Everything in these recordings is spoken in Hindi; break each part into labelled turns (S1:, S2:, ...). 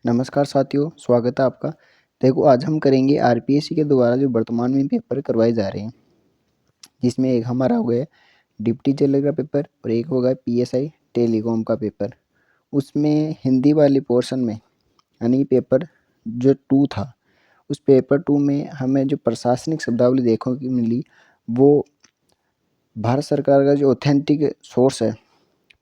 S1: नमस्कार साथियों, स्वागत है आपका। देखो आज हम करेंगे आरपीएससी के द्वारा जो वर्तमान में पेपर करवाए जा रहे हैं, जिसमें एक हमारा हो गया डिप्टी जेलर का पेपर और एक होगा पीएसआई टेलीकॉम का पेपर। उसमें हिंदी वाले पोर्शन में यानी पेपर जो 2 था, उस पेपर 2 में हमें जो प्रशासनिक शब्दावली देखने को मिली, वो भारत सरकार का जो ऑथेंटिक सोर्स है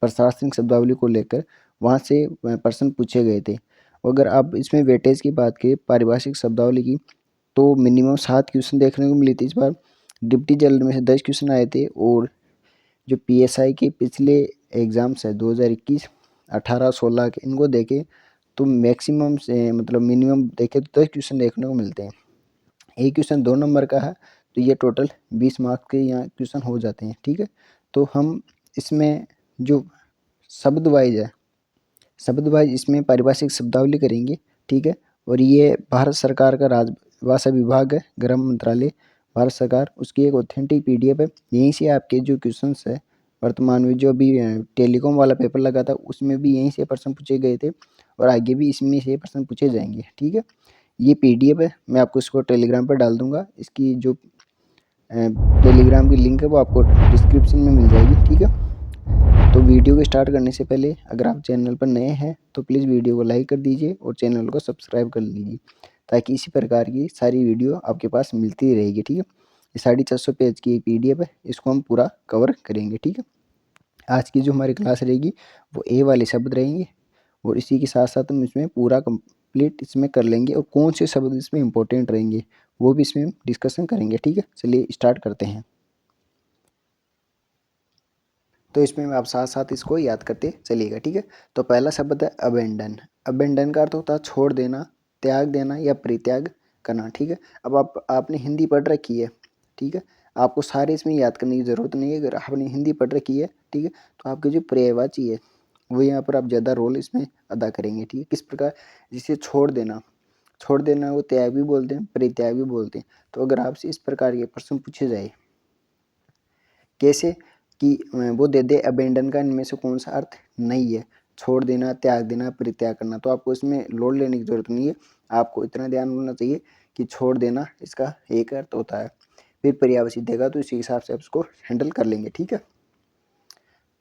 S1: प्रशासनिक शब्दावली को लेकर, वहाँ से प्रश्न पूछे गए थे। अगर आप इसमें वेटेज की बात करें पारिभाषिक शब्दावली की, तो मिनिमम 7 क्वेश्चन देखने को मिले थे इस बार। डिप्टी जेलर में से 10 क्वेश्चन आए थे और जो पीएसआई के पिछले एग्ज़ाम्स है 2021, 18, 16 के, इनको देखें तो मैक्सिमम से मतलब मिनिमम देखें तो 10 क्वेश्चन देखने को मिलते हैं। एक क्वेश्चन 2 नंबर का है, तो ये टोटल 20 मार्क्स के यहाँ क्वेश्चन हो जाते हैं। ठीक है, तो हम इसमें जो शब्द वाइज है, शब्द वाइज इसमें पारिभाषिक शब्दावली करेंगे। ठीक है, और ये भारत सरकार का राजभाषा विभाग है, गृह मंत्रालय भारत सरकार, उसकी एक ऑथेंटिक पीडीएफ है। यहीं से आपके जो क्वेश्चंस है वर्तमान में, जो अभी टेलीकॉम वाला पेपर लगा था उसमें भी यहीं से प्रश्न पूछे गए थे और आगे भी इसमें से प्रश्न पूछे जाएंगे। ठीक है, ये पीडीएफ है, मैं आपको इसको टेलीग्राम पर डाल दूंगा। इसकी जो टेलीग्राम की लिंक है वो आपको डिस्क्रिप्शन में मिल जाएगी। ठीक है, तो वीडियो को स्टार्ट करने से पहले अगर आप चैनल पर नए हैं तो प्लीज़ वीडियो को लाइक कर दीजिए और चैनल को सब्सक्राइब कर लीजिए, ताकि इसी प्रकार की सारी वीडियो आपके पास मिलती रहेगी। ठीक है, ये 450 पेज की पीडीएफ है, इसको हम पूरा कवर करेंगे। ठीक है, आज की जो हमारी क्लास रहेगी वो ए वाले शब्द रहेंगे और इसी के साथ साथ हम इसमें पूरा कंप्लीट इसमें कर लेंगे और कौन से शब्द इसमें इंपॉर्टेंट रहेंगे वो भी इसमें डिस्कशन करेंगे। ठीक है, चलिए स्टार्ट करते हैं। तो इसमें आप साथ साथ इसको याद करते चलिएगा। ठीक है, तो पहला शब्द है अबेंडन। अबेंडन का अर्थ होता है छोड़ देना, त्याग देना या परित्याग करना। ठीक है, अब आपने हिंदी पढ़ रखी है। ठीक है, आपको सारे इसमें याद करने की ज़रूरत नहीं है। अगर आपने हिंदी पढ़ रखी है, ठीक है, तो आपके जो पर्यायवाची है वो यहाँ पर आप ज़्यादा रोल इसमें अदा करेंगे। ठीक है, किस प्रकार, जिसे छोड़ देना, छोड़ देना वो त्याग भी बोलते हैं, परित्याग भी बोलते हैं। तो अगर आपसे इस प्रकार के प्रश्न पूछे जाए कैसे कि वो दे दे अबेंडन का इनमें से कौन सा अर्थ नहीं है, छोड़ देना, त्याग देना, परित्याग करना, तो आपको इसमें लोड लेने की जरूरत नहीं है। आपको इतना ध्यान होना चाहिए कि छोड़ देना इसका एक अर्थ होता है, फिर पर्यायवाची देगा तो इसी हिसाब से आप उसको हैंडल कर लेंगे। ठीक है,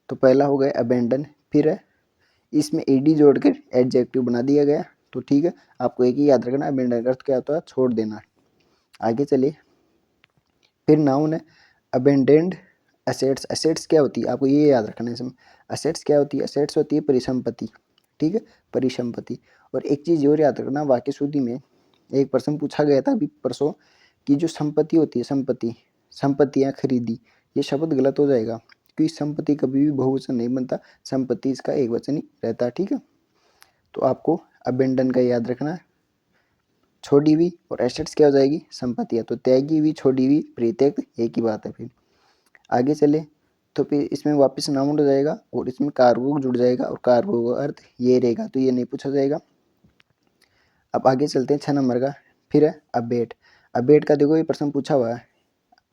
S1: तो पहला हो गया अबेंडन, फिर है इसमें एडी जोड़कर एडजेक्टिव बना दिया गया। तो ठीक है, आपको एक ही याद रखना, अबेंडन का अर्थ क्या होता है, छोड़ देना। आगे चलिए, फिर नाउन है अबेंडेंड एसेट्स। एसेट्स क्या होती है आपको ये याद रखना है इसमें। एसेट्स क्या होती है, एसेट्स होती है परिसंपत्ति। ठीक है, परिसंपत्ति। और एक चीज़ और याद रखना, वाक्य शुद्धि में एक प्रश्न पूछा गया था अभी परसों कि जो संपत्ति होती है, संपत्ति, संपत्तियाँ खरीदी, ये शब्द गलत हो जाएगा क्योंकि संपत्ति कभी भी बहुवचन नहीं बनता, संपत्ति इसका एक वचन ही रहता है। ठीक है, तो आपको अबेंडन का याद रखना है, छोड़ी हुई, और एसेट्स क्या हो जाएगी, संपत्तियाँ, तो त्यागी हुई, छोड़ी हुई, परित्यक्त एक ही बात है। फिर आगे चले तो फिर इसमें वापस नाउन हो जाएगा और इसमें कार्गो जुड़ जाएगा और कार्गो का अर्थ ये रहेगा, तो ये नहीं पूछा जाएगा। अब आगे चलते हैं 6 नंबर का, फिर है अबेट। अबेट का देखो ये प्रश्न पूछा हुआ है।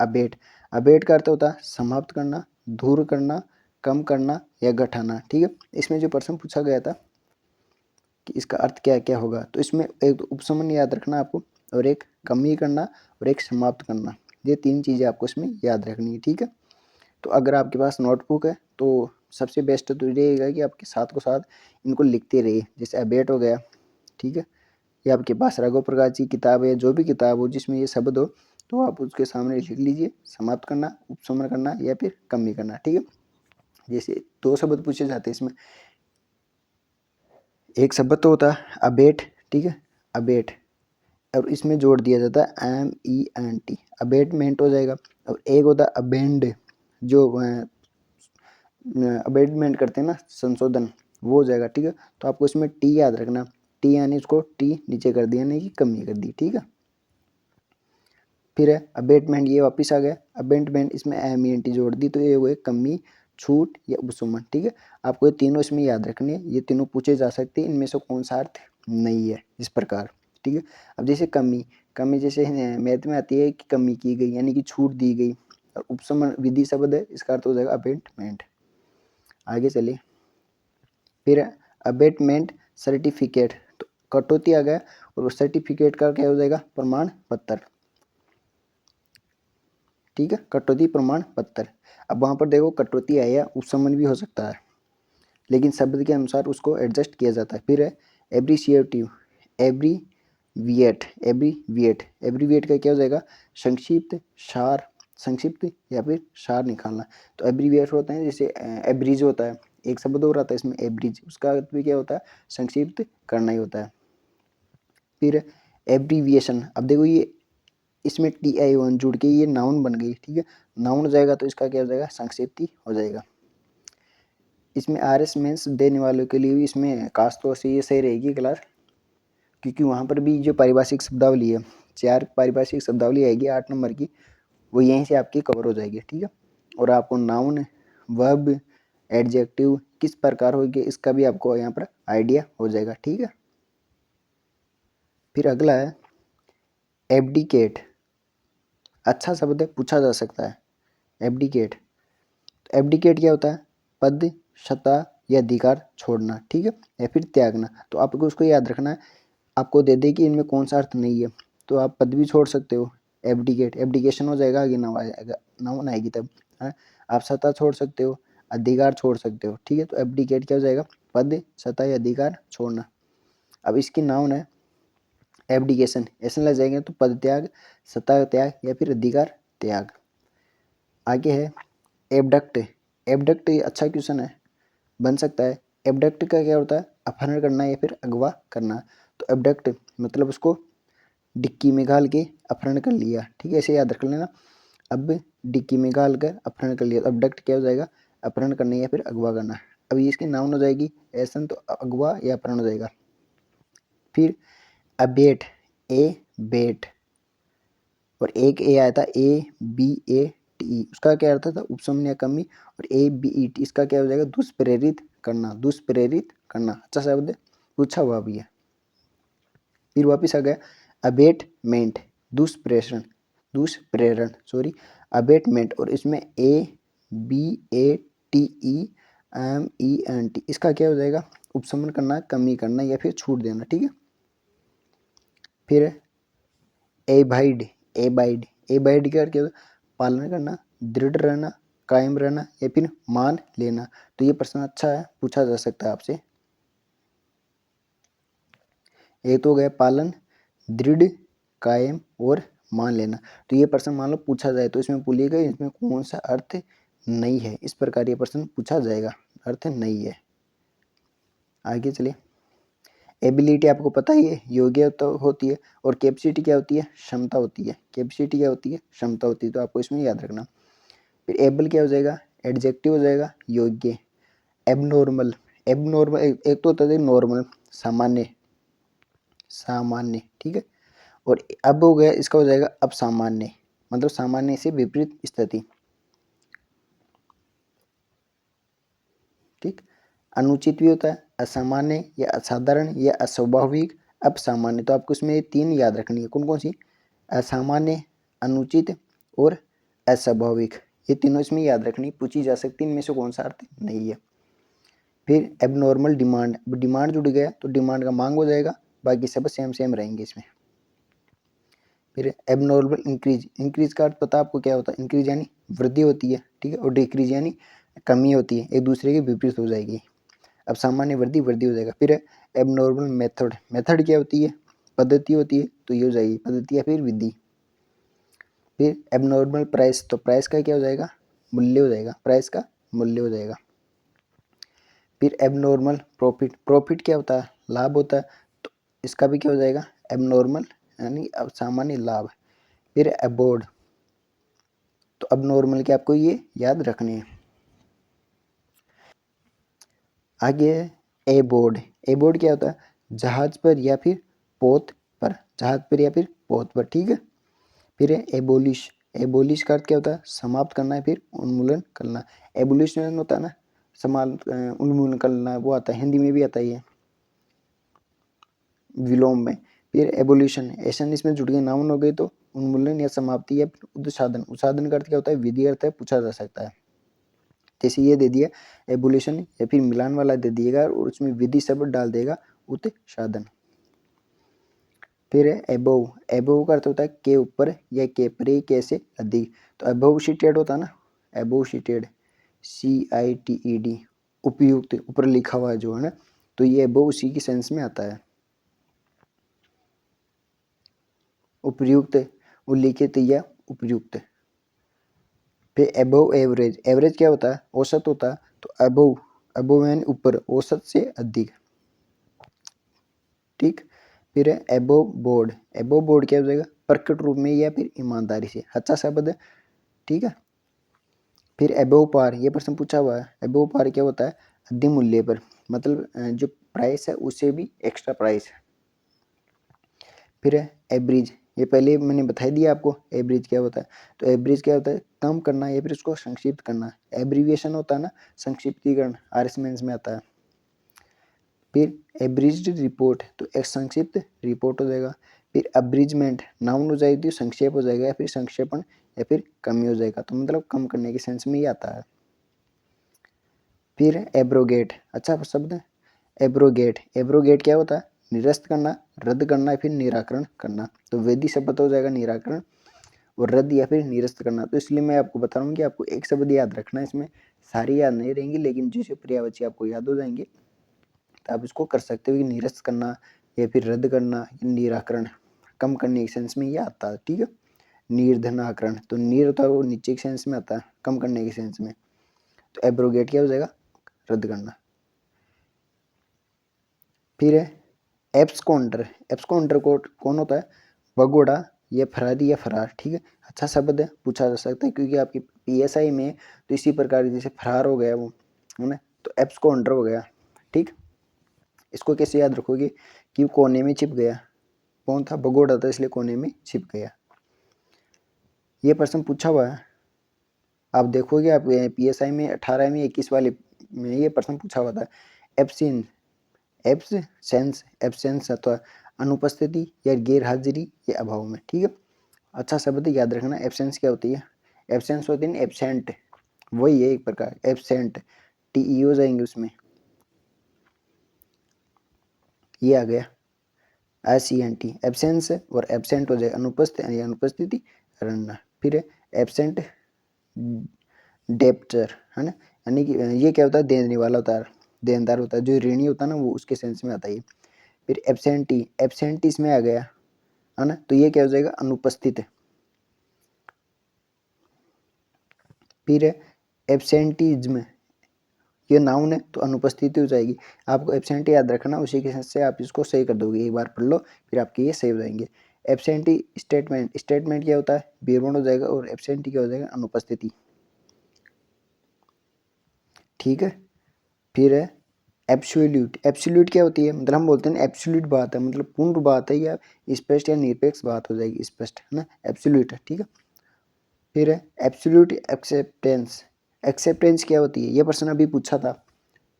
S1: अबेट, अबेट का अर्थ होता है समाप्त करना, दूर करना, कम करना या घटाना। ठीक है, इसमें जो प्रश्न पूछा गया था कि इसका अर्थ क्या क्या होगा, तो इसमें एक तो उपशमन याद रखना आपको, और एक कमी करना और एक समाप्त करना, ये 3 चीज़ें आपको इसमें याद रखनी है। ठीक है, तो अगर आपके पास नोटबुक है तो सबसे बेस्ट तो ये रहेगा कि आपके साथ को साथ इनको लिखते रहिए, जैसे अबेट हो गया। ठीक है, या आपके पास राघव प्रकाश की किताब है, जो भी किताब हो जिसमें ये शब्द हो, तो आप उसके सामने लिख लीजिए, समाप्त करना, उपसमन करना या फिर कमी करना। ठीक है, जैसे 2 शब्द पूछे जाते हैं इसमें, एक शब्द तो होता है अबेट। ठीक है, अबेट, और इसमें जोड़ दिया जाता है MENT, अबेटमेंट हो जाएगा। और एक होता है अबेंड, जो अबेंडमेंट करते हैं ना, संशोधन, वो हो जाएगा। ठीक है, तो आपको इसमें टी याद रखना, टी यानी इसको टी नीचे कर दिया, नहीं कि कमी कर दी। ठीक है, फिर है अबेटमेंट, ये वापस आ गया। अबेटमेंट, इसमें MENT जोड़ दी, तो ये हुए कमी, छूट या उपशमन। ठीक है, आपको ये तीनों इसमें याद रखने हैं, ये तीनों पूछे जा सकते हैं, इनमें से कौन सा अर्थ नहीं है, इस प्रकार। ठीक है, अब जैसे कमी, कमी जैसे मैथ में आती है कि कमी की गई यानी कि छूट दी गई, और उपशमन विधि शब्द है, इसका अर्थ हो जाएगा अबेटमेंट। आगे चलिए, फिर अबेटमेंट सर्टिफिकेट, तो कटौती आ गया और उस सर्टिफिकेट का क्या हो जाएगा, प्रमाण पत्र। ठीक है, कटौती प्रमाण पत्र। अब वहाँ पर देखो कटौती आया, उपशमन भी हो सकता है, लेकिन शब्द के अनुसार उसको एडजस्ट किया जाता है। फिर है एब्रीशिएटिव, एब्रीविएट, एब्रीविएट, एब्रीविएट का क्या हो जाएगा, संक्षिप्त, सार, संक्षिप्त या फिर सार निकालना। तो एब्रीविएट होता है, जैसे एब्रिज होता है, एक शब्द और आता है इसमें एब्रिज, उसका अर्थ भी क्या होता है, संक्षिप्त करना ही होता है। फिर एब्रीविएशन, अब देखो ये इसमें TION जुड़ के ये नाउन बन गई। ठीक है, नाउन हो जाएगा तो इसका क्या हो जाएगा, संक्षिप्ति हो जाएगा। इसमें RS मेंस देने वालों के लिए भी इसमें खास तौर से ये सही रहेगी क्लास, क्योंकि वहाँ पर भी जो पारिभाषिक शब्दावली है, 4 पारिभाषिक शब्दावली आएगी 8 नंबर की, वो यहीं से आपकी कवर हो जाएगी। ठीक है, और आपको नाउन, वर्ब, एडजेक्टिव किस प्रकार होगी इसका भी आपको यहाँ पर आइडिया हो जाएगा। ठीक है, फिर अगला है एब्डिकेट। अच्छा शब्द है, पूछा जा सकता है एब्डिकेट। तो एब्डिकेट क्या होता है, पद, सत्ता या अधिकार छोड़ना। ठीक है, या फिर त्यागना। तो आपको उसको याद रखना है, आपको दे दे कि इनमें कौन सा अर्थ नहीं है, तो आप पद भी छोड़ सकते हो, एब्डिकेट, एब्डिकेशन हो जाएगा, आगे नाउन आएगा, नाउन आएगी तब है। आप सत्ता छोड़ सकते हो, अधिकार छोड़ सकते हो। ठीक है, तो एब्डिकेट क्या हो जाएगा, पद, सत्ता या अधिकार छोड़ना। अब इसकी नाउन है एब्डिकेशन, ऐसे लग जाएंगे तो पद त्याग, सत्ता त्याग या फिर अधिकार त्याग। आगे है एबडक्ट। एबडक्ट अच्छा क्वेश्चन है, बन सकता है। एबडक्ट का क्या होता है, अपहरण करना या फिर अगवा करना। तो एबडक्ट मतलब उसको डिक्की में घाल के अपहरण कर लिया। ठीक है, ऐसे याद रख लेना। अब डिक्की में घाल कर अपहरण कर लिया, एबडक्ट क्या हो जाएगा, अपहरण करना या फिर अगवा करना। अब ये इसकी नाउन हो जाएगी, ऐसा तो अगवा या अपहरण हो जाएगा। फिर अबेट, ए बेट, और एक ए आया था ABATE, उसका क्या अर्थ था, उपशमन या कमी। और ABET इसका क्या हो जाएगा, दुष्प्रेरित करना, दुष्प्रेरित करना। अच्छा शब्द है, पूछा हुआ भी है। फिर वापिस आ गया अबेटमेंट, दुष्प्रेषण, दुष्प्रेरण सॉरी, अबेटमेंट, और इसमें ABATEMENT इसका क्या हो जाएगा, उपशमन करना, कमी करना या फिर छूट देना। ठीक है, फिर एबाइड, एबाइड, एबाइड का क्या होता है, पालन करना, दृढ़ रहना, कायम रहना या फिर मान लेना। तो ये प्रश्न अच्छा है, पूछा जा सकता है आपसे। एक तो हो गया पालन, दृढ़, कायम और मान लेना। तो ये प्रश्न मान लो पूछा जाए तो इसमें बोलिएगा इसमें कौन सा अर्थ नहीं है, इस प्रकार ये प्रश्न पूछा जाएगा, अर्थ नहीं है। आगे चलिए, एबिलिटी आपको पता ही है, योग्यता होती है, और कैपेसिटी क्या होती है, क्षमता होती है। कैपेसिटी क्या होती है, क्षमता होती है, तो आपको इसमें याद रखना। फिर एबल क्या हो जाएगा, एडजेक्टिव हो जाएगा, योग्य। एबनॉर्मल, एबनॉर्मल एक तो होता है नॉर्मल, सामान्य, सामान्य। ठीक है, और अब हो गया इसका हो जाएगा अब सामान्य, मतलब सामान्य से विपरीत स्थिति। ठीक, अनुचित भी होता है, असामान्य या असाधारण या अस्वाभाविक, अब सामान्य। तो आपको इसमें 3 याद रखनी है, कौन कौन सी, असामान्य, अनुचित और अस्वाभाविक। ये तीनों इसमें याद रखनी, पूछी जा सकती है, इनमें से कौन सा अर्थ नहीं है। फिर एबनॉर्मल डिमांड, डिमांड जुड़ गया तो डिमांड का मांग हो जाएगा, बाकी सब सेम सेम रहेंगे इसमें। फिर एबनॉर्मल इंक्रीज, इंक्रीज का अर्थ पता आपको क्या होता है, इंक्रीज यानी वृद्धि होती है। ठीक है, और डिक्रीज यानी कमी होती है, एक दूसरे के विपरीत हो जाएगी। अब सामान्य वृद्धि, वृद्धि हो जाएगा। फिर एबनॉर्मल मेथड, मेथड क्या होती है, पद्धति होती है, तो ये हो जाएगी पद्धति या फिर विधि। फिर एबनॉर्मल प्राइस, तो प्राइस का क्या हो जाएगा, मूल्य हो जाएगा, प्राइस का मूल्य हो जाएगा। फिर एबनॉर्मल प्रॉफिट, प्रॉफिट क्या होता है, लाभ होता है, तो इसका भी क्या हो जाएगा, एबनॉर्मल यानी अब सामान्य लाभ। फिर अबोर्ड, तो अब नॉर्मल के आपको ये याद रखने हैं। आगे है ए बोर्ड, ए बोर्ड क्या होता है, जहाज पर या फिर पोत पर, जहाज पर या फिर पोत पर। ठीक है, फिर है एबोलिश, एबोलिश का अर्थ क्या होता है, समाप्त करना है, फिर उन्मूलन करना। एबोलिशन होता है ना, उन्मूलन करना, वो आता है, हिंदी में भी आता है ये, विलोम में। फिर एबोल्यूशन, एशन इसमें जुड़ गए, नाउन हो गए तो उन्मूलन या समाप्ति या फिर उद्साधन, उद्साधन का अर्थ क्या होता है, विधि अर्थ है, पूछा जा सकता है। जैसे ये दे दिया एबोल्यूशन या फिर मिलान वाला दे दिएगा और उसमें विधि शब्द डाल देगा उत्साधन। फिर है एबोव, एबोव का अर्थ होता है के ऊपर या के परे, के से अधिक। तो अबोव सीटेड होता है ना, एबोव सीटेड, CITED, उपयुक्त, ऊपर लिखा हुआ जो है ना, तो ये एबोव उसी की सेंस में आता है। उपयुक्त, उल्लिखित या उपयुक्त। फिर एबोव एवरेज, एवरेज क्या होता है, औसत होता है। तो एबोव, एबोव यानी ऊपर, औसत से अधिक, ठीक। फिर है एबोव बोर्ड, एबोव बोर्ड क्या हो जाएगा, प्रकट रूप में या फिर ईमानदारी से, अच्छा शब्द है, ठीक है। फिर एबोव पार, ये प्रश्न पूछा हुआ है, एबोव पार क्या होता है, अधिक मूल्य पर, मतलब जो प्राइस है उससे भी एक्स्ट्रा प्राइस। फिर है एवरेज, ये पहले मैंने बता दिया आपको एवरेज क्या होता है। तो एवरेज क्या होता है, कम करना या फिर उसको संक्षिप्त करना, एब्रीविएशन होता है ना, संक्षिप्तीकरण, आरएसमेंस में आता है। फिर एब्रिज्ड रिपोर्ट, तो एक संक्षिप्त रिपोर्ट हो जाएगा। फिर अब्रिजमेंट, नाउन हो जाएगी, संक्षेप हो जाएगा, या फिर संक्षेपण या फिर कमी हो जाएगा, तो मतलब कम करने के सेंस में ही आता है। फिर एब्रोगेट, अच्छा शब्द है, एब्रोगेट, एब्रोगेट क्या होता है, निरस्त करना, रद्द करना या फिर निराकरण करना। तो वेदी शब्द हो जाएगा निराकरण, और रद्द या फिर निरस्त करना। तो इसलिए मैं आपको बता रहा हूँ कि आपको एक शब्द याद रखना है, इसमें सारी याद नहीं रहेंगी, लेकिन जैसे पर्यायवाची आपको याद हो जाएंगे तो आप इसको कर सकते हो कि निरस्त करना या फिर रद्द करना, निराकरण, कम करने के सेंस में ये आता है, ठीक है। निर्धनाकरण, तो निर होता है वो नीचे के सेंस में आता है, कम करने के सेंस में। तो एब्रोगेट क्या हो जाएगा, रद्द करना। फिर है एब्सकॉन्डर, एब्सकॉन्डर को कौन होता है, भगोड़ा या फरारी या फरार, ठीक है। अच्छा शब्द है, पूछा जा सकता है, क्योंकि आपकी PSI में तो इसी प्रकार जैसे फरार हो गया वो, है ना, तो एब्सकॉन्डर हो गया, ठीक। इसको कैसे याद रखोगे कि कोने में छिप गया, कौन था, भगोड़ा था, इसलिए कोने में छिप गया। ये प्रश्न पूछा हुआ है, आप देखोगे, आप PSI में 18 में 21 वाले में ये प्रश्न पूछा हुआ था। एब्सिन, एब्सेंस, एब्सेंस अथवा अनुपस्थिति या गैर हाजिरी या अभाव में, ठीक है। अच्छा शब्द याद रखना, एब्सेंस क्या होती है, एब्सेंस होती है एब्सेंट, वही है एक प्रकार, एब्सेंट, TE हो जाएंगे उसमें, ये आ गया SENT, एब्सेंस और एब्सेंट हो जाएगा अनुपस्थित या अनुपस्थिति रहना। फिर एब्सेंट डेप्टर, है ना, यानी कि ये क्या होता है, देने वाला होता है, देनदार होता है, जो ऋणी होता है ना वो उसके सेंस में आता है। फिर एब्सेंटी, एब्सेंटी इसमें आ गया, है ना, तो ये क्या हो जाएगा, अनुपस्थित। फिर एब्सेंटिज्म, ये नाउन है तो अनुपस्थिति हो जाएगी। आपको एब्सेंटी याद रखना, उसी के सेंस से आप इसको सही कर दोगे, एक बार पढ़ लो फिर आपके ये सही हो जाएंगे। एब्सेंटी स्टेटमेंट, स्टेटमेंट क्या होता है, विवरण हो जाएगा, और एब्सेंटी क्या हो जाएगा, अनुपस्थिति, ठीक है। फिर है एब्सोल्यूट, एब्सोल्यूट क्या होती है, मतलब हम बोलते हैं एब्सोल्यूट बात है, मतलब पूर्ण बात है, या स्पष्ट या निरपेक्ष बात हो जाएगी, स्पष्ट, है ना, एब्सोल्यूट है, ठीक है। फिर है एब्सोल्यूट एक्सेप्टेंस, एक्सेप्टेंस क्या होती है, ये प्रश्न अभी पूछा था,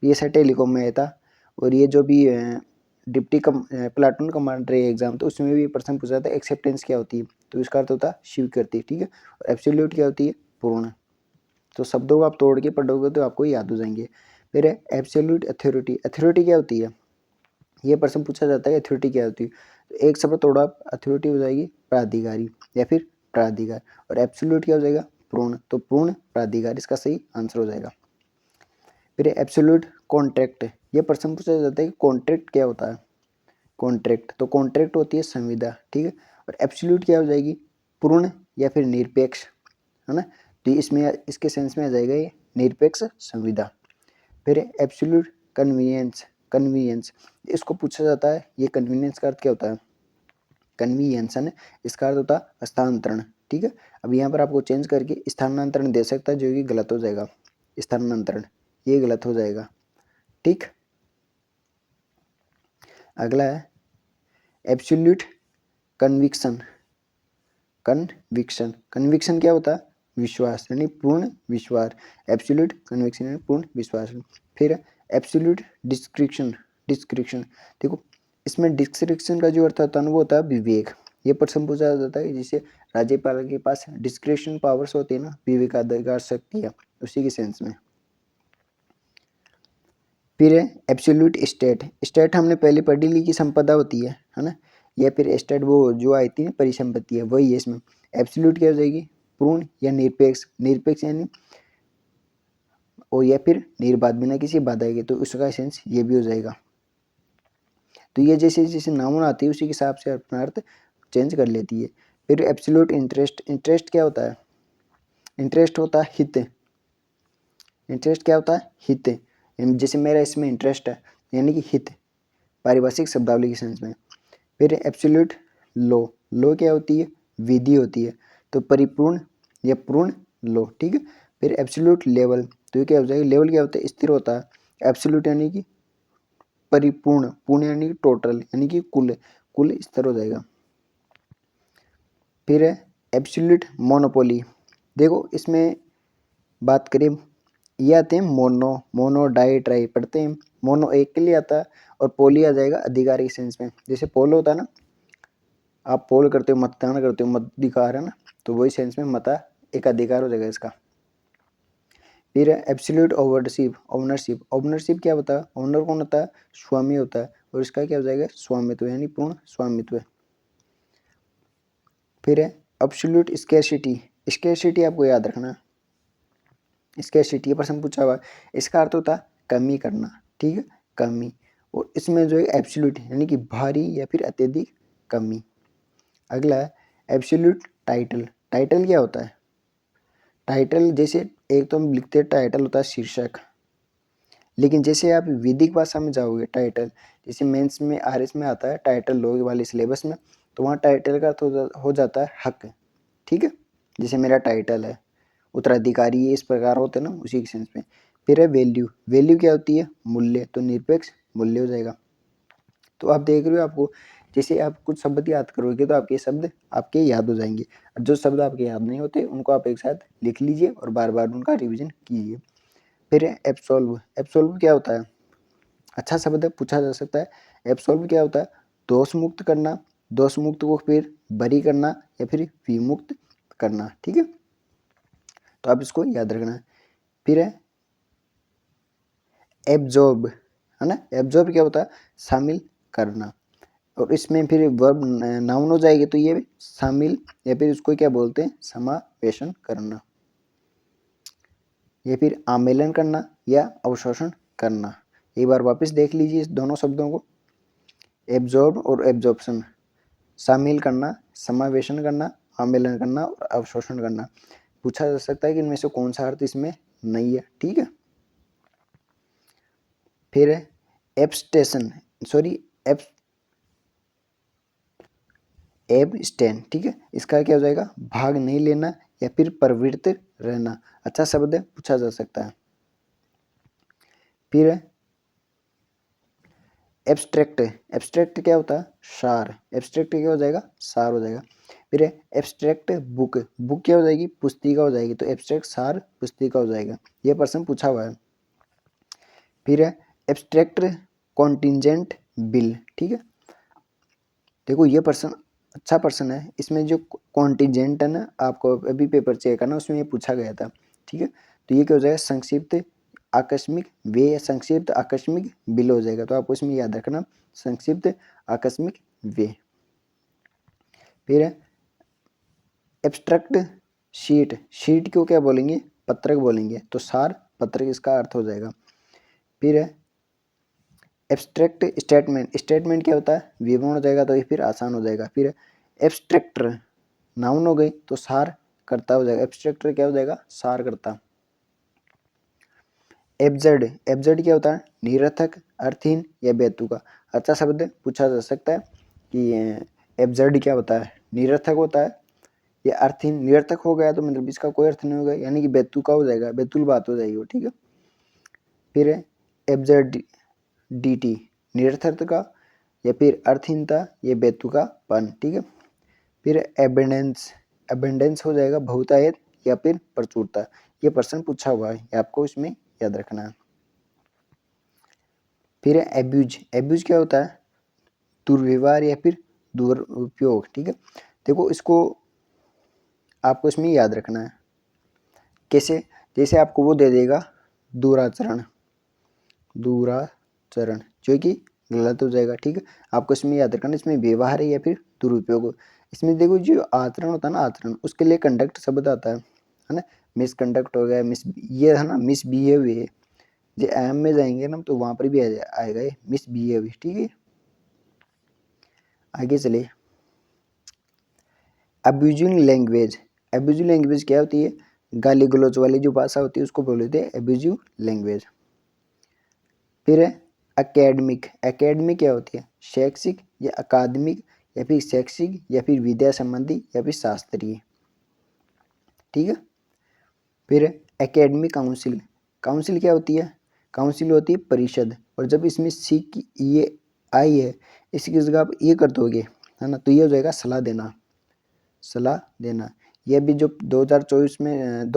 S1: PSI टेलीकॉम में आया था, और ये जो भी डिप्टी प्लाटून कमांडर एग्जाम था उसमें भी प्रश्न पूछा था, एक्सेप्टेंस क्या होती है, तो इसका अर्थ होता है स्वीकृति, ठीक है। और एब्सोल्यूट क्या होती है, पूर्ण। तो शब्दों को आप तोड़ के पढ़ोगे तो आपको याद हो जाएंगे। फिर है एब्सोल्यूट अथॉरिटी, अथॉरिटी क्या होती है, ये प्रश्न पूछा जाता है, अथॉरिटी क्या होती है, तो एक शब्द तोड़ा, अथॉरिटी हो जाएगी प्राधिकारी या फिर प्राधिकार, और एब्सोल्यूट क्या हो जाएगा, पूर्ण, तो पूर्ण प्राधिकार इसका सही आंसर हो जाएगा। फिर एब्सोल्यूट कॉन्ट्रैक्ट, ये प्रश्न पूछा जाता है कि कॉन्ट्रैक्ट क्या होता है, कॉन्ट्रैक्ट, तो कॉन्ट्रैक्ट होती है संविदा, ठीक है। और एब्सोल्यूट क्या हो जाएगी, पूर्ण या फिर निरपेक्ष, है ना, तो इसमें इसके सेंस में आ जाएगा ये निरपेक्ष संविदा। फिर एब्सोल्यूट कन्वीनियंस, कन्वीनियंस इसको पूछा जाता है, ये कन्वीनियंस का अर्थ क्या होता है, कन्वीनियंस है, इसका अर्थ होता है हस्तांतरण, ठीक है। अब यहाँ पर आपको चेंज करके स्थानांतरण दे सकता है, जो कि गलत हो जाएगा, स्थानांतरण ये गलत हो जाएगा, ठीक। अगला है एब्सोल्यूट कन्विक्शन, कन्विक्शन, कन्विक्शन क्या होता है, विश्वास, यानी पूर्ण विश्वास, एब्सोल्यूट कन्विक्शन यानी पूर्ण विश्वास। फिर एब्सोल्यूट डिस्क्रिप्शन, डिस्क्रिप्शन देखो, इसमें डिस्क्रिप्शन का जो अर्थ होता है वो होता है विवेक। ये प्रश्न पूछा जाता है जिसे राज्यपाल के पास डिस्क्रिप्शन पावर्स होती है ना, विवेकाधिकार शक्ति है, उसी के सेंस में। फिर है एब्सोल्यूट स्टेट, स्टेट हमने पहले पढ़ी ली की संपदा होती है ना, या फिर स्टेट वो जो आई थी परिसंपत्ति है वही है इसमें। एब्सोल्यूट क्या हो जाएगी, पूर्ण या निरपेक्ष, निरपेक्ष यानी और या फिर निर्बाध बिना किसी बाधा के, तो उसका सेंस ये भी हो जाएगा। तो ये जैसे जैसे नाउन आती है उसी के हिसाब से अपना अर्थ चेंज कर लेती है। फिर एब्सोल्यूट इंटरेस्ट, इंटरेस्ट क्या होता है, इंटरेस्ट होता है हित, इंटरेस्ट क्या होता है हित, जैसे मेरा इसमें इंटरेस्ट है यानी कि हित, पारिभाषिक शब्दावली के सेंस में। फिर एब्सोल्यूट लो, लो क्या होती है, विधि होती है, तो परिपूर्ण या पूर्ण लो, ठीक है। फिर एब्सोल्यूट लेवल, तो ये क्या हो जाएगा, लेवल क्या होता है, स्थिर होता है। एब्सोल्यूट यानी कि परिपूर्ण, पूर्ण यानी कि टोटल यानी कि कुल, कुल स्तर हो जाएगा। फिर है एब्सोल्यूट मोनोपोली, देखो इसमें बात करें ये आते हैं मोनो, मोनो डाई ट्राई पढ़ते हैं। मोनो एक के लिए आता है और पोली आ जाएगा अधिकार के सेंस में। जैसे पोल होता है ना, आप पोल करते हो, मतदान करते हो, मताधिकार है ना, तो वही सेंस में मता एक अधिकार हो जाएगा इसका। फिर है एब्सोल्यूट ओनरशिप, ओनरशिप, ओनरशिप क्या होता है, ओनर कौन होता है, स्वामी होता है, और इसका क्या हो जाएगा, स्वामित्व यानी पूर्ण स्वामित्व। फिर है एब्सोल्यूट स्कैरसिटी, स्कैरसिटी आपको याद रखना है, स्कैरसिटी ये प्रश्न पूछा हुआ है, इसका अर्थ होता है कमी करना, ठीक है, कमी, और इसमें जो है एब्सोल्यूट यानी कि भारी या फिर अत्यधिक कमी। अगला है एब्सोल्यूट टाइटल, टाइटल क्या होता है, टाइटल जैसे एक तो हम लिखते हैं टाइटल होता है शीर्षक, लेकिन जैसे आप वैदिक भाषा में जाओगे टाइटल, जैसे मेंस में आरएस में आता है टाइटल लॉ वाले सिलेबस में, तो वहाँ टाइटल का अर्थ हो जाता है हक, ठीक है, जैसे मेरा टाइटल है उत्तराधिकारी, ये इस प्रकार होते हैं ना, उसी के सेंस में। फिर है वैल्यू, वैल्यू क्या होती है, मूल्य, तो निरपेक्ष मूल्य हो जाएगा। तो आप देख रहे हो, आपको जैसे आप कुछ शब्द याद करोगे तो आपके शब्द आपके याद हो जाएंगे, और जो शब्द आपके याद नहीं होते उनको आप एक साथ लिख लीजिए और बार बार उनका रिविजन कीजिए। फिर है एब्सोल्व, एब्सोल्व क्या होता है, अच्छा शब्द है, पूछा जा सकता है। एब्सोल्व क्या होता है, दोष मुक्त करना, दोष मुक्त को फिर बरी करना या फिर विमुक्त करना, ठीक है, तो आप इसको याद रखना है। फिर है एब्जॉर्ब, है ना, एब्जॉर्ब क्या होता है, शामिल करना, और इसमें फिर वर्ब नाउन हो जाएगी, तो ये शामिल या फिर उसको क्या बोलते हैं, समावेशन करना, या फिर आमेलन करना या अवशोषण करना। एक बार वापस देख लीजिए इस दोनों शब्दों को, एब्जॉर्ब और एब्जॉर्प्शन, शामिल करना, समावेशन करना, आमेलन करना और अवशोषण करना। पूछा जा सकता है कि इनमें से कौन सा अर्थ इसमें नहीं है, ठीक है। फिर है एब्सटेशन, सॉरी एबस्टेन, ठीक है, इसका क्या हो जाएगा, भाग नहीं लेना या फिर प्रवृत्त रहना, अच्छा शब्द है, पूछा जा सकता है। फिर है एब्स्ट्रैक्ट, एब्स्ट्रैक्ट क्या होता है, सार, एब्स्ट्रैक्ट क्या हो जाएगा, सार हो जाएगा। फिर है एब्स्ट्रैक्ट बुक, बुक क्या हो जाएगी, पुस्तिका हो जाएगी, तो एब्स्ट्रैक्ट सार पुस्तिका हो जाएगा, ये प्रश्न पूछा हुआ है। फिर है एब्स्ट्रैक्ट कॉन्टिजेंट बिल, ठीक है, देखो ये प्रश्न अच्छा प्रश्न है, इसमें जो कॉन्टिजेंट है ना, आपको अभी पेपर चेक करना, उसमें ये पूछा गया था, ठीक है, तो ये क्या हो जाएगा, संक्षिप्त आकस्मिक वे या संक्षिप्त आकस्मिक बिल हो जाएगा, तो आपको इसमें याद रखना संक्षिप्त आकस्मिक वे। फिर है एब्स्ट्रैक्ट शीट, शीट को क्या बोलेंगे, पत्रक बोलेंगे, तो सार पत्रक इसका अर्थ हो जाएगा। फिर है एब्स्ट्रैक्ट स्टेटमेंट, स्टेटमेंट क्या होता है, विवरण हो जाएगा, तो ये फिर आसान हो जाएगा। फिर एब्स्ट्रैक्टर नाउन हो गई, तो सार करता हो जाएगा, एब्स्ट्रैक्टर क्या हो जाएगा, सार करता। एब्जर्ड, एब्जर्ड क्या होता है, निरर्थक, अर्थहीन या बेतुका, अच्छा शब्द पूछा जा सकता है कि एब्जर्ड क्या होता है, निरर्थक होता है या अर्थहीन, निरर्थक हो गया तो मतलब इसका कोई अर्थ नहीं होगा, यानी कि बेतुका हो जाएगा, बेतुल बात हो जाएगी वो, ठीक है। फिर है एब्जर्डिटी, निरर्थकता या फिर अर्थहीनता या बेतुकापन, ठीक है। फिर एबेंडेंस, एबेंडेंस हो जाएगा बहुतायत या फिर प्रचुरता, ये प्रश्न पूछा हुआ है, ये आपको इसमें याद रखना है। फिर है एब्यूज, एब्यूज क्या होता है, दुर्व्यवहार या फिर दुरुपयोग, ठीक है, देखो इसको आपको इसमें याद रखना है, कैसे, जैसे आपको वो दे देगा दुराचरण, दुराचरण जो कि गलत हो जाएगा। ठीक है, आपको इसमें याद रखना इसमें व्यवहार है या फिर दुरुपयोग। इसमें देखो जो आचरण होता है ना, आचरण, उसके लिए कंडक्ट शब्द आता है ना। मिसकंडक्ट हो गया, मिस ये है ना, मिसबिहेव है। जो एम में जाएंगे ना तो वहां पर भी आएगा ये मिसबिहेव। ठीक है, आगे चले। Abusing language. अब्यूजिव लैंग्वेज क्या होती है? गाली गलौज वाली जो भाषा होती है उसको बोलते हैं अब्यूजिव लैंग्वेज। फिर है एकेडमिक। एकेडमिक क्या होती है? शैक्षिक या अकादमिक या फिर शैक्षिक या फिर विद्या संबंधी या फिर शास्त्रीय। ठीक है, फिर एकेडमिक काउंसिल। काउंसिल क्या होती है? काउंसिल होती है परिषद। और जब इसमें सी की ये आई है, इसकी जगह आप ये कर दोगे है ना, तो ये हो जाएगा सलाह देना। सलाह देना। यह भी जो 2024 में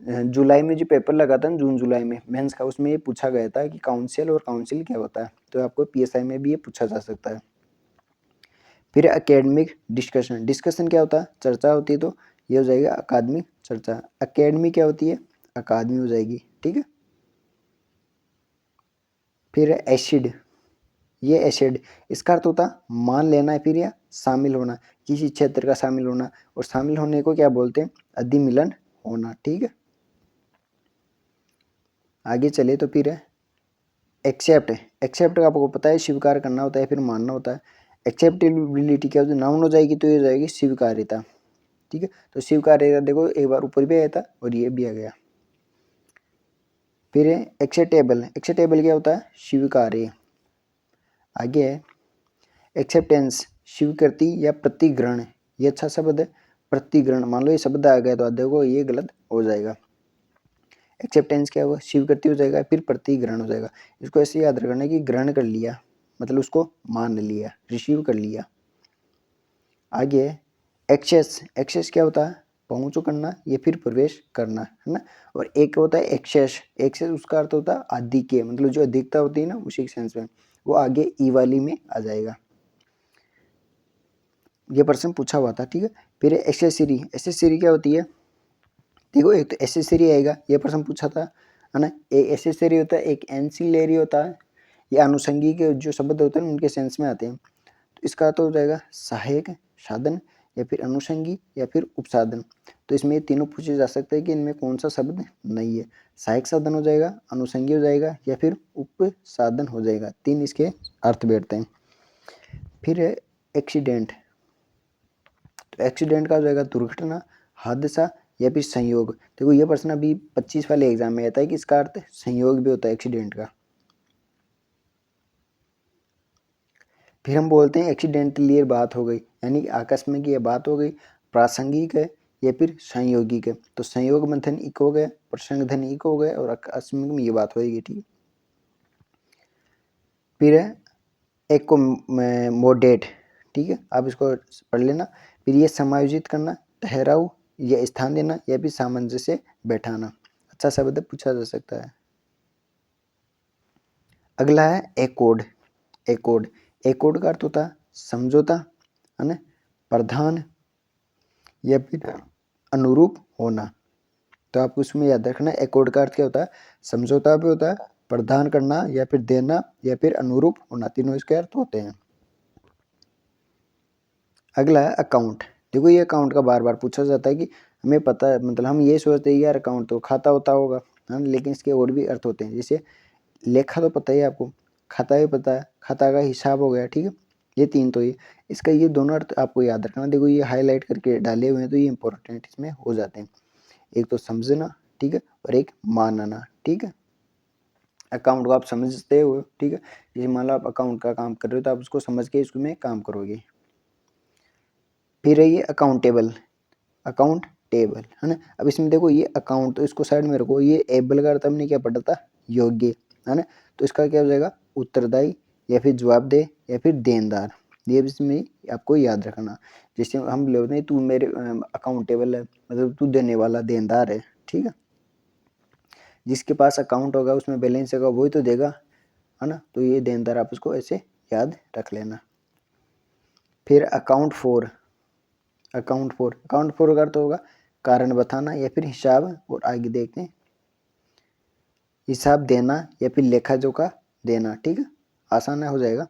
S1: जुलाई में जो पेपर लगा था, जून जुलाई में मेंस का, उसमें ये पूछा गया था कि काउंसिल और काउंसिल क्या होता है। तो आपको पीएसआई में भी ये पूछा जा सकता है। फिर एकेडमिक डिस्कशन। डिस्कशन क्या होता है? चर्चा होती है। तो ये हो जाएगा अकादमिक चर्चा। एकेडमी क्या होती है? अकादमी हो जाएगी। ठीक है, फिर एसिड। ये एसिड, इसका अर्थ होता है मान लेना है फिर या शामिल होना, किसी क्षेत्र का शामिल होना। और शामिल होने को क्या बोलते हैं? अधिमिलन होना। ठीक है, आगे चले तो फिर एक्सेप्ट। एक्सेप्ट का आपको पता है स्वीकार करना होता है फिर मानना होता है। एक्सेप्टेबिलिटी क्या होती है? नाउन हो जाएगी तो ये हो जाएगी स्वीकार्यता। ठीक है, तो स्वीकार्यता देखो एक बार ऊपर भी आया था और ये भी आ गया। फिर एक्सेप्टेबल। एक्सेप्टेबल क्या होता है? स्वीकार्य। आगे है एक्सेप्टेंस। स्वीकृति या प्रतिग्रहण। ये अच्छा शब्द है, प्रतिग्रहण। मान लो ये शब्द आ गया तो देखो ये गलत हो जाएगा। एक्सेप्टेंस क्या होगा? स्वीकृति हो जाएगा, फिर प्रतिग्रहण हो जाएगा। इसको ऐसे याद रखना कि ग्रहण कर लिया मतलब उसको मान लिया, रिसीव कर लिया। आगे एक्सेस। एक्सेस क्या होता है? पहुंच करना या फिर प्रवेश करना, है ना। और एक होता है एक्सेस। एक्सेस उसका अर्थ होता है अधिक, मतलब जो अधिकता होती है ना उसी सेंस में, वो आगे ई वाली में आ जाएगा। ये प्रश्न पूछा हुआ था। ठीक है, फिर एक्सेसरी। एक्सेसरी क्या होती है? देखो एक तो एक्सेसरी आएगा, ये प्रश्न पूछा था, है ना। एक एक्सेसरी होता है, एक एंसिलरी होता है। ये आनुषंगिक जो शब्द होते हैं उनके सेंस में आते हैं। तो इसका तो हो जाएगा सहायक साधन या फिर अनुषंगी या फिर उपसाधन। तो इसमें ये तीनों पूछे जा सकते हैं कि इनमें कौन सा शब्द नहीं है। सहायक साधन हो जाएगा, अनुषंगी हो जाएगा या फिर उपसाधन हो जाएगा। तीन इसके अर्थ बैठते हैं। फिर है एक्सीडेंट। तो एक्सीडेंट का हो जाएगा दुर्घटना, हादसा या फिर संयोग। देखो ये प्रश्न अभी 25 वाले एग्जाम में आता है कि इसका अर्थ संयोग भी होता है एक्सीडेंट का। फिर हम बोलते हैं एक्सीडेंटली ये बात हो गई, यानी कि आकस्मिक ये बात हो गई, प्रासंगिक है या फिर संयोगिक है। तो संयोग मंथन इक हो गया, प्रसंग धन इक हो गए और आकस्मिक में ये बात होगी। ठीक, फिर है एकोमोडेट। ठीक है, आप इसको पढ़ लेना। फिर ये समायोजित करना, ठहराव या स्थान देना या फिर सामंजस्य बैठाना। अच्छा शब्द पूछा जा सकता है। अगला है एकोड। एकोड। एकोड का अर्थ होता है समझौता, है ना, प्रधान या फिर अनुरूप होना। तो आपको उसमें याद रखना एकोड का अर्थ क्या होता है? समझौता भी होता है, प्रदान करना या फिर देना या फिर अनुरूप होना, तीनों इसके अर्थ होते हैं। अगला है अकाउंट। देखो ये अकाउंट का बार बार पूछा जाता है कि हमें पता है, मतलब हम ये सोचते हैं यार अकाउंट तो खाता होता होगा, है ना, लेकिन इसके और भी अर्थ होते हैं। जैसे लेखा तो पता ही है आपको, खाता भी पता है, खाता का हिसाब हो गया। ठीक है, ये तीन तो ये इसका ये दोनों अर्थ आपको याद रखना। देखो ये हाईलाइट करके डाले हुए हैं तो ये इंपॉर्टेंट इसमें हो जाते हैं। एक तो समझना, ठीक है, और एक मानना। ठीक है, अकाउंट को आप समझते हो, ठीक है। जैसे मान लो आप अकाउंट का काम कर रहे हो तो आप उसको समझ के इसमें काम करोगे। फिर है ये अकाउंटेबल। अकाउंट टेबल, है ना। अब इसमें देखो ये अकाउंट तो इसको साइड में रखो, ये एबल का अर्थ हमने क्या पढ़ा था? योग्य, है ना। तो इसका क्या हो जाएगा? उत्तरदायी या फिर जवाबदेह या फिर देनदार। ये इसमें आपको याद रखना। जैसे हम बोलते हैं तू मेरे अकाउंटेबल है, मतलब तू देने वाला, देनदार है। ठीक है, जिसके पास अकाउंट होगा उसमें बैलेंस होगा वही तो देगा, है ना। तो ये देनदार आप उसको ऐसे याद रख लेना। फिर account four. Account four. Account four का अर्थ होगा कारण बताना या फिर हिसाब, और आगे देखते हैं हिसाब देना या फिर लेखा जोखा देना। ठीक है, आसान हो जाएगा।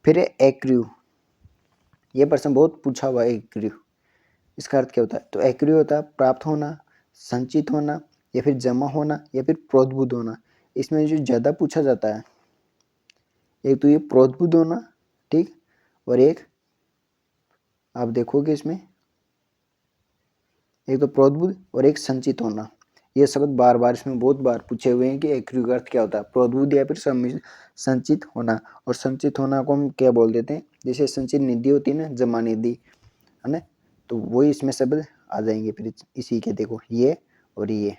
S1: फिर है एक्रू, ये प्रश्न बहुत पूछा हुआ है एक्रू, इसका अर्थ क्या होता है? तो एक्रू होता है प्राप्त होना, संचित होना, या फिर जमा होना, या फिर प्रोद्भुत होना। इसमें जो ज़्यादा पूछा जाता है, एक तो ये प्रोद्भुत होना, ठीक, और एक आप देखोगे इसमें एक तो प्रोद्भुत और एक संचित होना। ये शब्द बार बार इसमें बहुत बार पूछे हुए हैं कि एक्रू का अर्थ क्या होता है, प्रोद्भुत या फिर संचित होना। और संचित होना को हम क्या बोल देते हैं, जैसे संचित निधि होती है ना, जमा निधि, है ना, तो वही इसमें शब्द आ जाएंगे फिर इसी के, देखो ये और ये,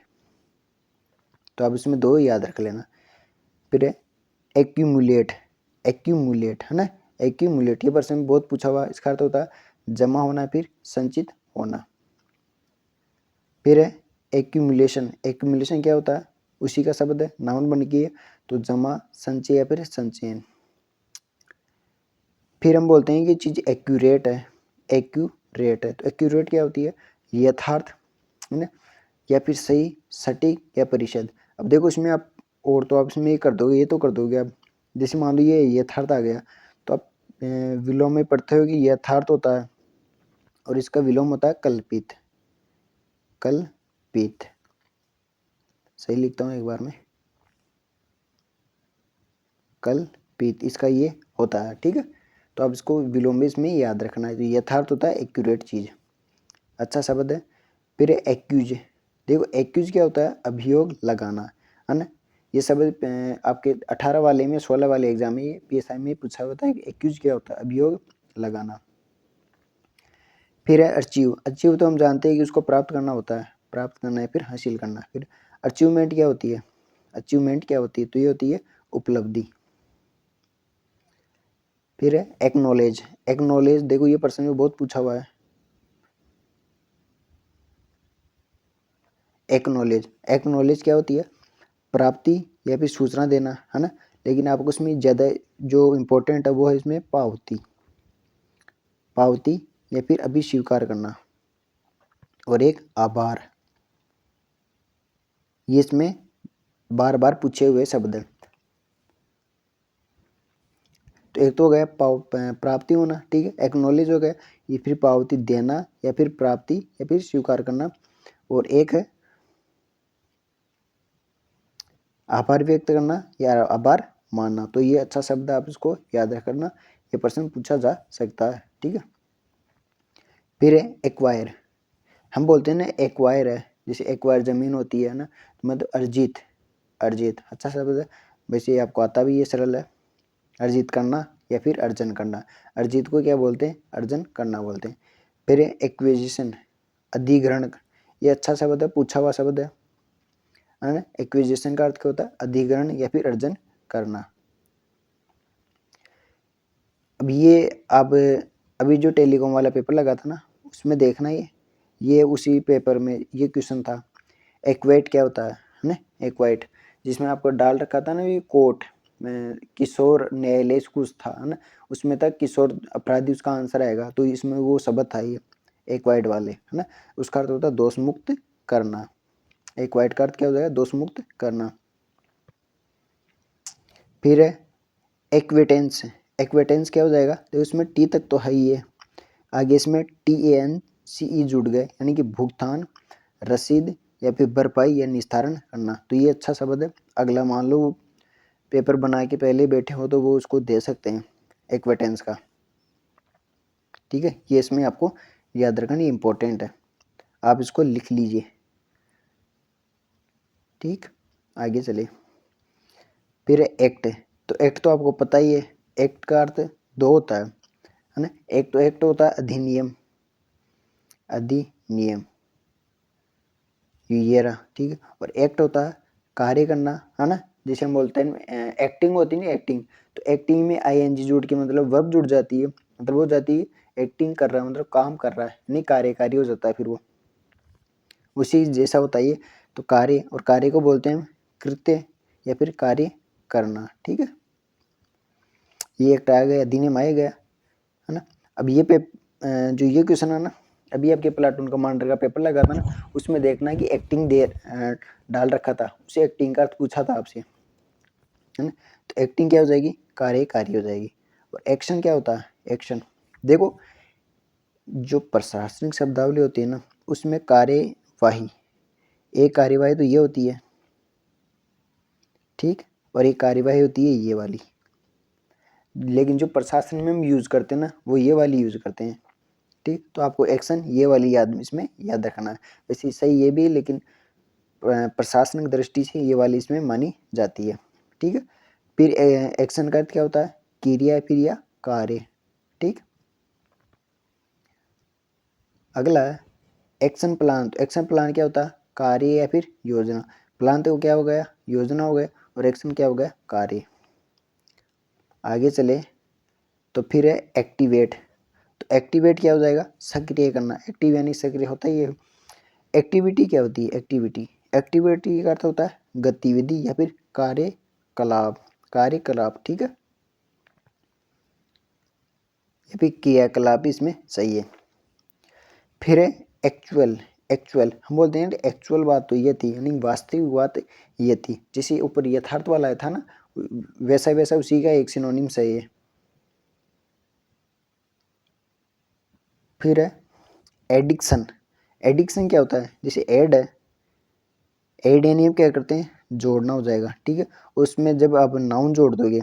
S1: तो आप इसमें दो याद रख लेना। फिर एक्यूमुलेट, एक्यूमुलेट है ना, एक्यूमुलेट, ये प्रश्न बहुत पूछा हुआ, इसका अर्थ होता है जमा होना फिर संचित होना। फिर है एक्यूमुलेशन, एक्यूमुलेशन क्या होता है, उसी का शब्द है, नाउन बन गई है, तो जमा, संचय या फिर संचयन। फिर हम बोलते हैं कि चीज़ एक्यूरेट है, एक्यूरेट है, तो एक्यूरेट क्या होती है, यथार्थ, है ना, या फिर सही, सटीक या परिशद। अब देखो इसमें आप और तो आप इसमें ये कर दोगे, ये तो कर दोगे आप, जैसे मान लो ये यथार्थ आ गया, तो आप विलोम में पढ़ते हो कि यथार्थ होता है और इसका विलोम होता है कल्पित, कल्पित। सही लिखता हूँ एक बार में, कल्पित, इसका ये होता है, ठीक है। तो आप इसको विलोम में इसमें याद रखना है। तो यथार्थ होता है एक्यूरेट चीज़, अच्छा शब्द है। फिर एक्यूज, देखो एक्यूज क्या होता है, अभियोग लगाना, है ना। ये शब्द आपके 18 वाले में 16 वाले एग्जाम में PSI में पूछा होता है कि एक्यूज क्या होता है, अभियोग लगाना। फिर है अचीव, अचीव तो हम जानते हैं कि उसको प्राप्त करना होता है, प्राप्त करना है फिर हासिल करना। फिर अचीवमेंट क्या होती है, अचीवमेंट क्या होती है, तो ये होती है उपलब्धि। फिर है एक्नॉलेज, एक्नॉलेज देखो ये प्रश्न में बहुत पूछा हुआ है, एक्नॉलेज, एक्नॉलेज क्या होती है, प्राप्ति या फिर सूचना देना, है ना, लेकिन आपको इसमें ज़्यादा जो इम्पोर्टेंट है वो है इसमें पावती, पावती या फिर अभी स्वीकार करना, और एक आभार, ये इसमें बार बार पूछे हुए शब्द है। तो एक तो हो गया प्राप्ति होना, ठीक है, एक्नॉलेज हो गया, ये फिर पावती देना या फिर प्राप्ति या फिर स्वीकार करना, और एक है आभार व्यक्त करना या आभार मानना। तो ये अच्छा शब्द आप इसको याद रखना, ये प्रश्न पूछा जा सकता है, ठीक है। फिर है एक्वायर, हम बोलते हैं ना एक्वायर है, जैसे एक्वायर जमीन होती है ना, तो मतलब अर्जित, अर्जित अच्छा शब्द है, वैसे आपको आता भी ये सरल है, अर्जित करना या फिर अर्जन करना। अर्जित को क्या बोलते हैं, अर्जन करना बोलते हैं। फिर एक्विजिशन, अधिग्रहण, ये अच्छा शब्द है, पूछा हुआ शब्द है ना। एक्विजिशन का अर्थ क्या होता है, अधिग्रहण या फिर अर्जन करना। अब ये अब अभी जो टेलीकॉम वाला पेपर लगा था ना, उसमें देखना ये उसी पेपर में ये क्वेश्चन था, एक्वाइट क्या होता है ना, एक्वाइट, जिसमें आपको डाल रखा था ना ये कोर्ट में, किशोर न्यायालय कुछ था, है ना, उसमें था किशोर अपराधी, उसका आंसर आएगा, तो इसमें वो शब्द था ये एक्वाइट वाले, है ना, उसका अर्थ होता है दोष मुक्त करना। एक्वाइट का अर्थ क्या हो जाएगा, दोष मुक्त करना। फिर है एक्विटेंस, एक्विटेंस क्या हो जाएगा, तो इसमें टी तक तो है ही है, आगे इसमें TANCE जुड़ गए, यानी कि भुगतान, रसीद या फिर भरपाई या निस्तारण करना। तो ये अच्छा शब्द है, अगला मान लो पेपर बना के पहले बैठे हो तो वो उसको दे सकते हैं एक्विटेंस का, ठीक है। ये इसमें आपको याद रखना, ये इंपॉर्टेंट है, आप इसको लिख लीजिए, ठीक। आगे चलिए, फिर एक्ट, तो एक्ट तो आपको पता ही है, एक्ट का अर्थ दो होता है ना, एक तो एक्ट होता है अधिनियम, अधिनियम ये रहा, ठीक है, और एक्ट होता है कार्य करना, है ना, जैसे हम बोलते हैं एक्टिंग होती है ना, एक्टिंग, तो एक्टिंग में ING जुड़ के मतलब वर्ब जुड़ जाती है, मतलब हो जाती है एक्टिंग कर रहा है, मतलब काम कर रहा है, नहीं कार्यकारी हो जाता है फिर वो, उसी जैसा होता है ये। तो कार्य, और कार्य को बोलते हैं कृत्य या फिर कार्य करना, ठीक है। ये एक आ गया, अधिनियम आ गया, है ना। अब ये जो ये क्वेश्चन है ना, अभी आपके प्लाटून कमांडर का पेपर लगा था ना, उसमें देखना है कि एक्टिंग डाल रखा था, उसे एक्टिंग का अर्थ पूछा था आपसे, है ना। तो एक्टिंग क्या हो जाएगी, कार्यकारी हो जाएगी। और एक्शन क्या होता है, एक्शन। देखो जो प्रशासनिक शब्दावली होती है ना, उसमें कार्यवाही, एक कार्यवाही तो ये होती है, ठीक, और एक कार्यवाही होती है ये वाली। लेकिन जो प्रशासन में हम यूज़ करते हैं ना, वो ये वाली यूज़ करते हैं, ठीक। तो आपको एक्शन ये वाली याद इसमें याद रखना है। वैसे सही ये भी है, लेकिन प्रशासनिक दृष्टि से ये वाली इसमें मानी जाती है, ठीक है। फिर एक्शन का अर्थ क्या होता है, क्रिया फिर या कार्य, ठीक। अगला है एक्शन प्लान। तो एक्शन प्लान क्या होता है, कार्य या फिर योजना। प्लान तो क्या हो गया, योजना हो गया, और एक्शन क्या हो गया, कार्य। आगे चले तो फिर है एक्टिवेट। तो एक्टिवेट क्या हो जाएगा, सक्रिय करना। एक्टिव यानी सक्रिय होता ही है। एक्टिविटी क्या होती है, एक्टिविटी, एक्टिविटी का अर्थ होता है गतिविधि या फिर कार्यकलाप, कार्यकलाप, ठीक है। या फिर क्रियाकलाप इसमें सही है। फिर है एक्चुअल। एक्चुअल हम बोलते हैं एक्चुअल बात तो ये थी, यानी वास्तविक बात ये थी। जैसे ऊपर यथार्थ वाला था ना, वैसा वैसा उसी का एक सिनोनिम सही है। फिर है एडिक्शन। एडिक्शन क्या होता है, जैसे एड है, एड यानी क्या करते हैं, जोड़ना हो जाएगा, ठीक है। उसमें जब आप नाउन जोड़ दोगे,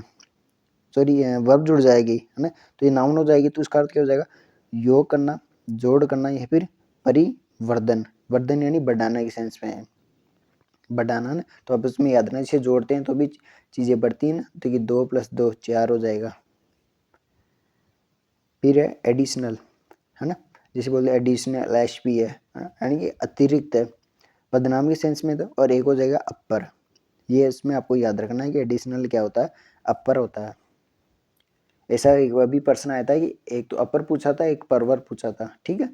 S1: सॉरी वर्ब जुड़ जाएगी, है ना, तो ये नाउन हो जाएगी। तो उसका अर्थ क्या हो जाएगा, योग करना, जोड़ करना, या फिर परिवर्धन। वर्धन यानी बढ़ाना के सेंस में है, बढ़ाना ना। तो आप इसमें याद रखना, जैसे जोड़ते हैं तो भी चीज़ें बढ़ती हैं ना, तो कि 2 + 2 4 हो जाएगा। फिर है एडिशनल, है ना, जैसे बोलते एडिशनल एच पी है, यानी कि अतिरिक्त है, पदनाम के सेंस में। तो और एक हो जाएगा अपर। ये इसमें आपको याद रखना है कि एडिशनल क्या होता है, अपर होता है। ऐसा एक अभी प्रश्न आया था कि एक तो अपर पूछा था, एक परवर पूछा था, ठीक है,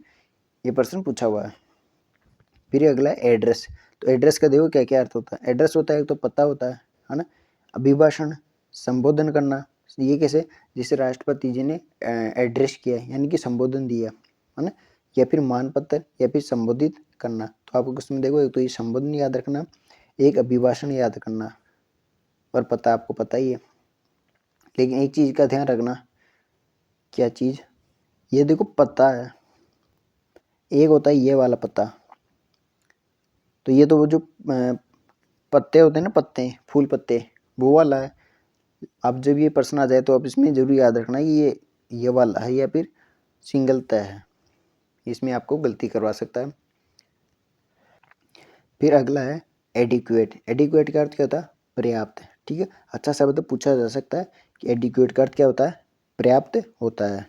S1: ये प्रश्न पूछा हुआ है। फिर अगला है एड्रेस। तो एड्रेस का देखो क्या क्या अर्थ होता है। एड्रेस होता है एक तो पता होता है ना। अभिभाषण, संबोधन करना, ये कैसे, जैसे राष्ट्रपति जी ने एड्रेस किया यानी कि संबोधन दिया, है ना। या फिर मानपत्र, या फिर संबोधित करना। तो आपको उसमें देखो एक तो ये संबोधन याद रखना, एक अभिभाषण याद करना, और पता आपको पता ही है। लेकिन एक चीज़ का ध्यान रखना, क्या चीज़, ये देखो पता है, एक होता है ये वाला पत्ता। तो ये तो वो जो पत्ते होते हैं ना, पत्ते, फूल पत्ते, वो वाला है। अब जब ये प्रश्न आ जाए तो आप इसमें जरूर याद रखना कि ये वाला है या फिर सिंगल तय है, इसमें आपको गलती करवा सकता है। फिर अगला है एडिक्वेट। एडिक्वेट का अर्थ क्या होता है, पर्याप्त, ठीक है। अच्छा शब्द पूछा जा सकता है कि एडिक्वेट का अर्थ क्या होता है, पर्याप्त होता है।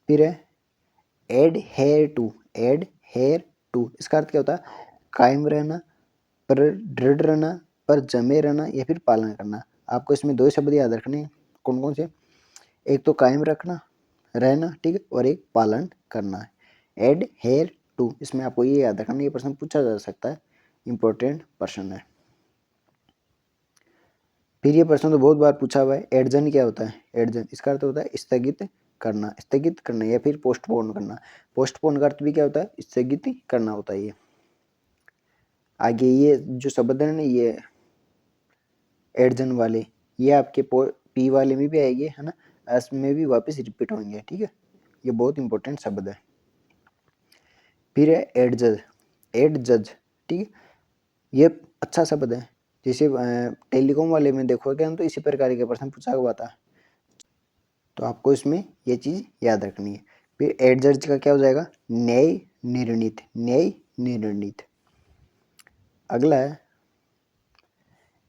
S1: फिर है एडहेयर टू। एडहेयर टू इसका अर्थ क्या होता है, कायम रहना, पर दृढ़ रहना, पर जमे रहना, या फिर पालन करना। आपको इसमें दो शब्द याद रखने हैं, कौन कौन से, एक तो कायम रखना, रहना, ठीक है, और एक पालन करना है। एडहेयर टू, इसमें आपको ये याद रखना, ये प्रश्न पूछा जा सकता है, इंपॉर्टेंट प्रश्न है। फिर ये प्रश्न तो बहुत बार पूछा हुआ है, एडजन क्या होता है। एडजन इसका अर्थ होता है स्थगित करना, स्थगित करना, या फिर पोस्टपोन करना। पोस्टपोन का अर्थ भी क्या होता है, स्थगित करना होता है। ये आगे ये जो शब्द है ना, ये एडजन वाले, ये आपके पी वाले में भी आएंगे, है ना, एस में भी वापस रिपीट होंगे, ठीक है। ये बहुत इंपॉर्टेंट शब्द है। फिर है एडजज। एडजज, ठीक है, ये अच्छा शब्द है। जैसे टेलीकॉम वाले में देखो क्या, तो इसी प्रकार के प्रश्न पूछा हुआ था, तो आपको इसमें ये चीज़ याद रखनी है। फिर एडजज का क्या हो जाएगा, न्याय निर्णित, न्याय निर्णित। अगला है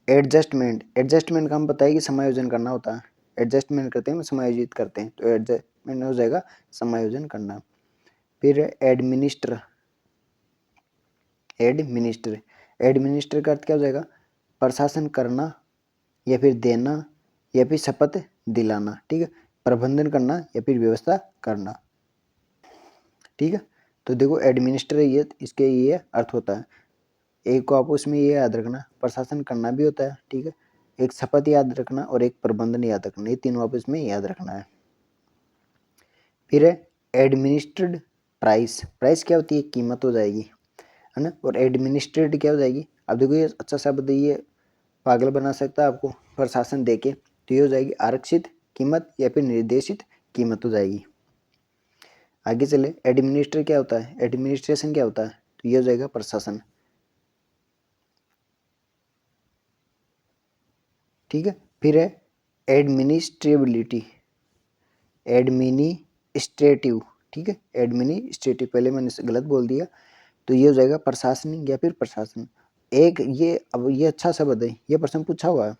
S1: एडजस्टमेंट। एडजस्टमेंट का हम पता है कि समायोजन करना होता है। एडजस्टमेंट करते हैं, समायोजित करते हैं, तो एडजस्टमेंट हो जाएगा समायोजन करना। फिर एडमिनिस्टर। एडमिनिस्टर, एडमिनिस्टर का अर्थ क्या हो जाएगा, प्रशासन करना, या फिर देना, या फिर शपथ दिलाना, ठीक है, प्रबंधन करना, या फिर व्यवस्था करना, ठीक है। तो देखो एडमिनिस्टर ये इसके ये अर्थ होता है। एक को आपको इसमें ये याद रखना, प्रशासन करना भी होता है, ठीक है, एक शपथ याद रखना, और एक प्रबंधन याद रखना, ये तीनों आपको इसमें याद रखना है। फिर है एडमिनिस्ट्रेड प्राइस। प्राइस क्या होती है, कीमत हो जाएगी, है ना, और एडमिनिस्ट्रेड क्या हो जाएगी। अब देखो ये अच्छा शब्द, ये पागल बना सकता है आपको प्रशासन देके, तो ये हो जाएगी आरक्षित कीमत या फिर निर्देशित कीमत हो जाएगी। आगे चले, एडमिनिस्ट्रेटर क्या होता है, एडमिनिस्ट्रेशन क्या होता है, तो ये हो जाएगा प्रशासन। ठीक है, फिर है एडमिनिस्ट्रेबिलिटी, एडमिनिस्ट्रेटिव, ठीक है, एडमिनिस्ट्रेटिव, पहले मैंने गलत बोल दिया, तो ये हो जाएगा प्रशासनिक या फिर प्रशासन। एक ये, अब ये अच्छा शब्द है, ये प्रश्न पूछा हुआ है,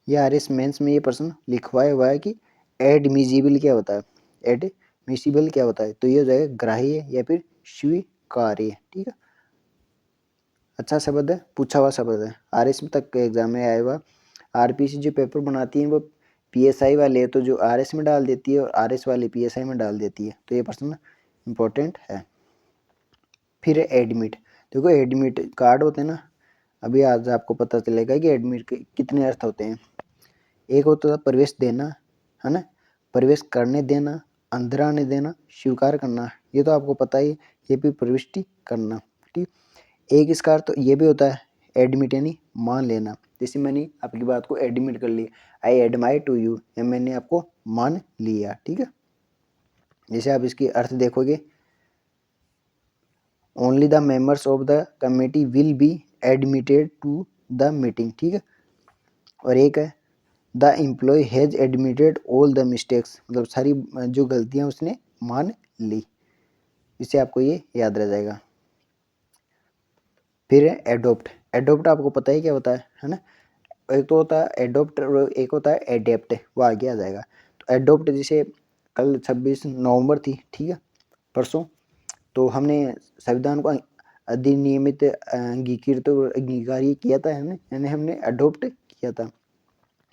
S1: ये आरएस मेंस में ये प्रश्न लिखवाया हुआ है कि एडमिजिबल क्या होता है, एडमिसिबल क्या होता है, तो ये हो जाएगा ग्राह्य या फिर स्वीकार्य। ठीक है, अच्छा शब्द है, पूछा हुआ शब्द है, आरएस तक एग्जाम में आया हुआ। आरपीसी जो पेपर बनाती है वो पीएसआई वाले तो जो आरएस में डाल देती है और आरएस वाले पीएसआई में डाल देती है, तो ये प्रश्न इंपॉर्टेंट है। फिर एडमिट, देखो एडमिट कार्ड होते हैं ना, अभी आज आपको पता चलेगा कि एडमिट के कितने अर्थ होते हैं। एक होता है प्रवेश देना, है ना, प्रवेश करने देना, अंदर आने देना, स्वीकार करना, ये तो आपको पता ही, ये भी प्रविष्टि करना। ठीक, एक इसका अर्थ ये भी होता है एडमिट यानी मान लेना, जैसे मैंने आपकी बात को एडमिट कर लिया, आई एडमायर टू यू, या मैंने आपको मान लिया। ठीक है, जैसे आप इसकी अर्थ देखोगे, only the members of the committee will be admitted to the meeting. ठीक है, और एक है the employ has admitted all the mistakes, मतलब सारी जो गलतियां उसने मान ली, इससे आपको ये याद रह जाएगा। फिर है एडोप्ट, एडोप्ट आपको पता ही क्या होता है ना, एक तो होता है एडोप्ट और एक होता है एडेप्ट, वो आगे आ जाएगा। तो एडोप्ट, जैसे कल 26 नवंबर थी, ठीक है, परसों, तो हमने संविधान को अधिनियमित अंगीकृत और अंगीकार किया था, हमने यानी हमने अडोप्ट किया था,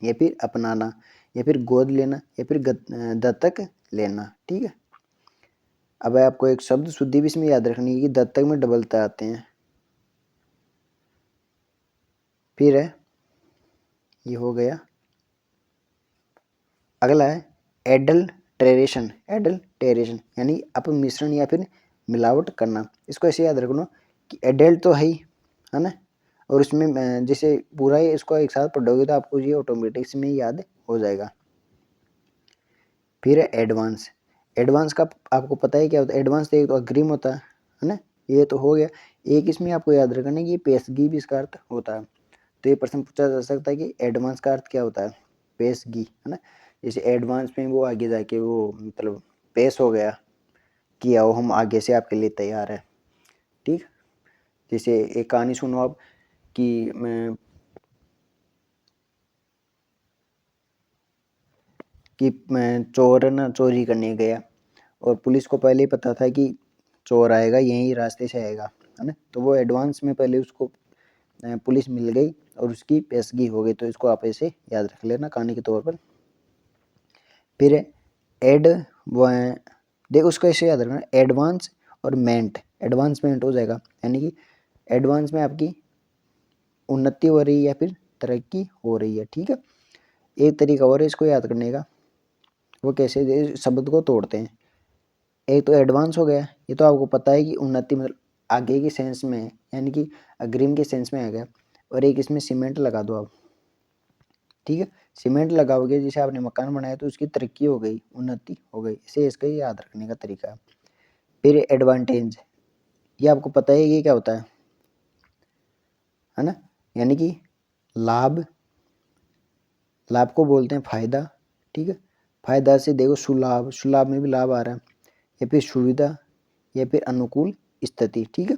S1: या फिर अपनाना, या फिर गोद लेना, या फिर दत्तक लेना। ठीक है, अब आपको एक शब्द शुद्धि भी इसमें याद रखनी है कि दत्तक में डबलता आते हैं। फिर है, ये हो गया, अगला है एडल्ट्रेशन, एडल्ट्रेशन यानी अपमिश्रण या फिर मिलावट करना। इसको ऐसे याद रखना कि एडल्ट तो है ना, और उसमें जैसे पूरा ही इसको एक साथ पढ़ोगे तो आपको ये ऑटोमेटिक में याद हो जाएगा। फिर है एडवांस, एडवांस का आपको पता है क्या होता है, एडवांस एक तो अग्रिम होता है ना, ये तो हो गया। एक इसमें आपको याद रखना है कि पेशगी भी इसका अर्थ होता है, तो ये प्रश्न पूछा जा सकता है कि एडवांस का अर्थ क्या होता है, पेशगी, है ना, जैसे एडवांस में वो आगे जाके वो मतलब पेश हो गया कि आओ हम आगे से आपके लिए तैयार है। ठीक, जैसे एक कहानी सुनो आप कि मैं चोर ना चोरी करने गया और पुलिस को पहले ही पता था कि चोर आएगा यहीं रास्ते से आएगा, है ना, तो वो एडवांस में पहले उसको पुलिस मिल गई और उसकी पेशगी हो गई, तो इसको आप ऐसे याद रख लेना कहानी के तौर पर। फिर एड देखो उसको ऐसे याद रखना, एडवांस और मेंट, एडवांसमेंट हो जाएगा, यानी कि एडवांस में आपकी उन्नति हो रही है या फिर तरक्की हो रही है। ठीक है, एक तरीका और है इसको याद करने का, वो कैसे शब्द को तोड़ते हैं। एक तो एडवांस हो गया, ये तो आपको पता है कि उन्नति मतलब आगे की सेंस में है, यानी कि अग्रिम के सेंस में आ गया, और एक इसमें सीमेंट लगा दो आप। ठीक है, सीमेंट लगाओगे, जैसे आपने मकान बनाया तो उसकी तरक्की हो गई, उन्नति हो गई, इसे इसका याद रखने का तरीका है। फिर एडवांटेज, ये आपको पता है ये क्या होता है ना, यानी कि लाभ, लाभ को बोलते हैं फायदा। ठीक है, फायदा से देखो सुलाभ, सुलाभ में भी लाभ आ रहा है, या फिर सुविधा, या फिर अनुकूल स्थिति। ठीक है,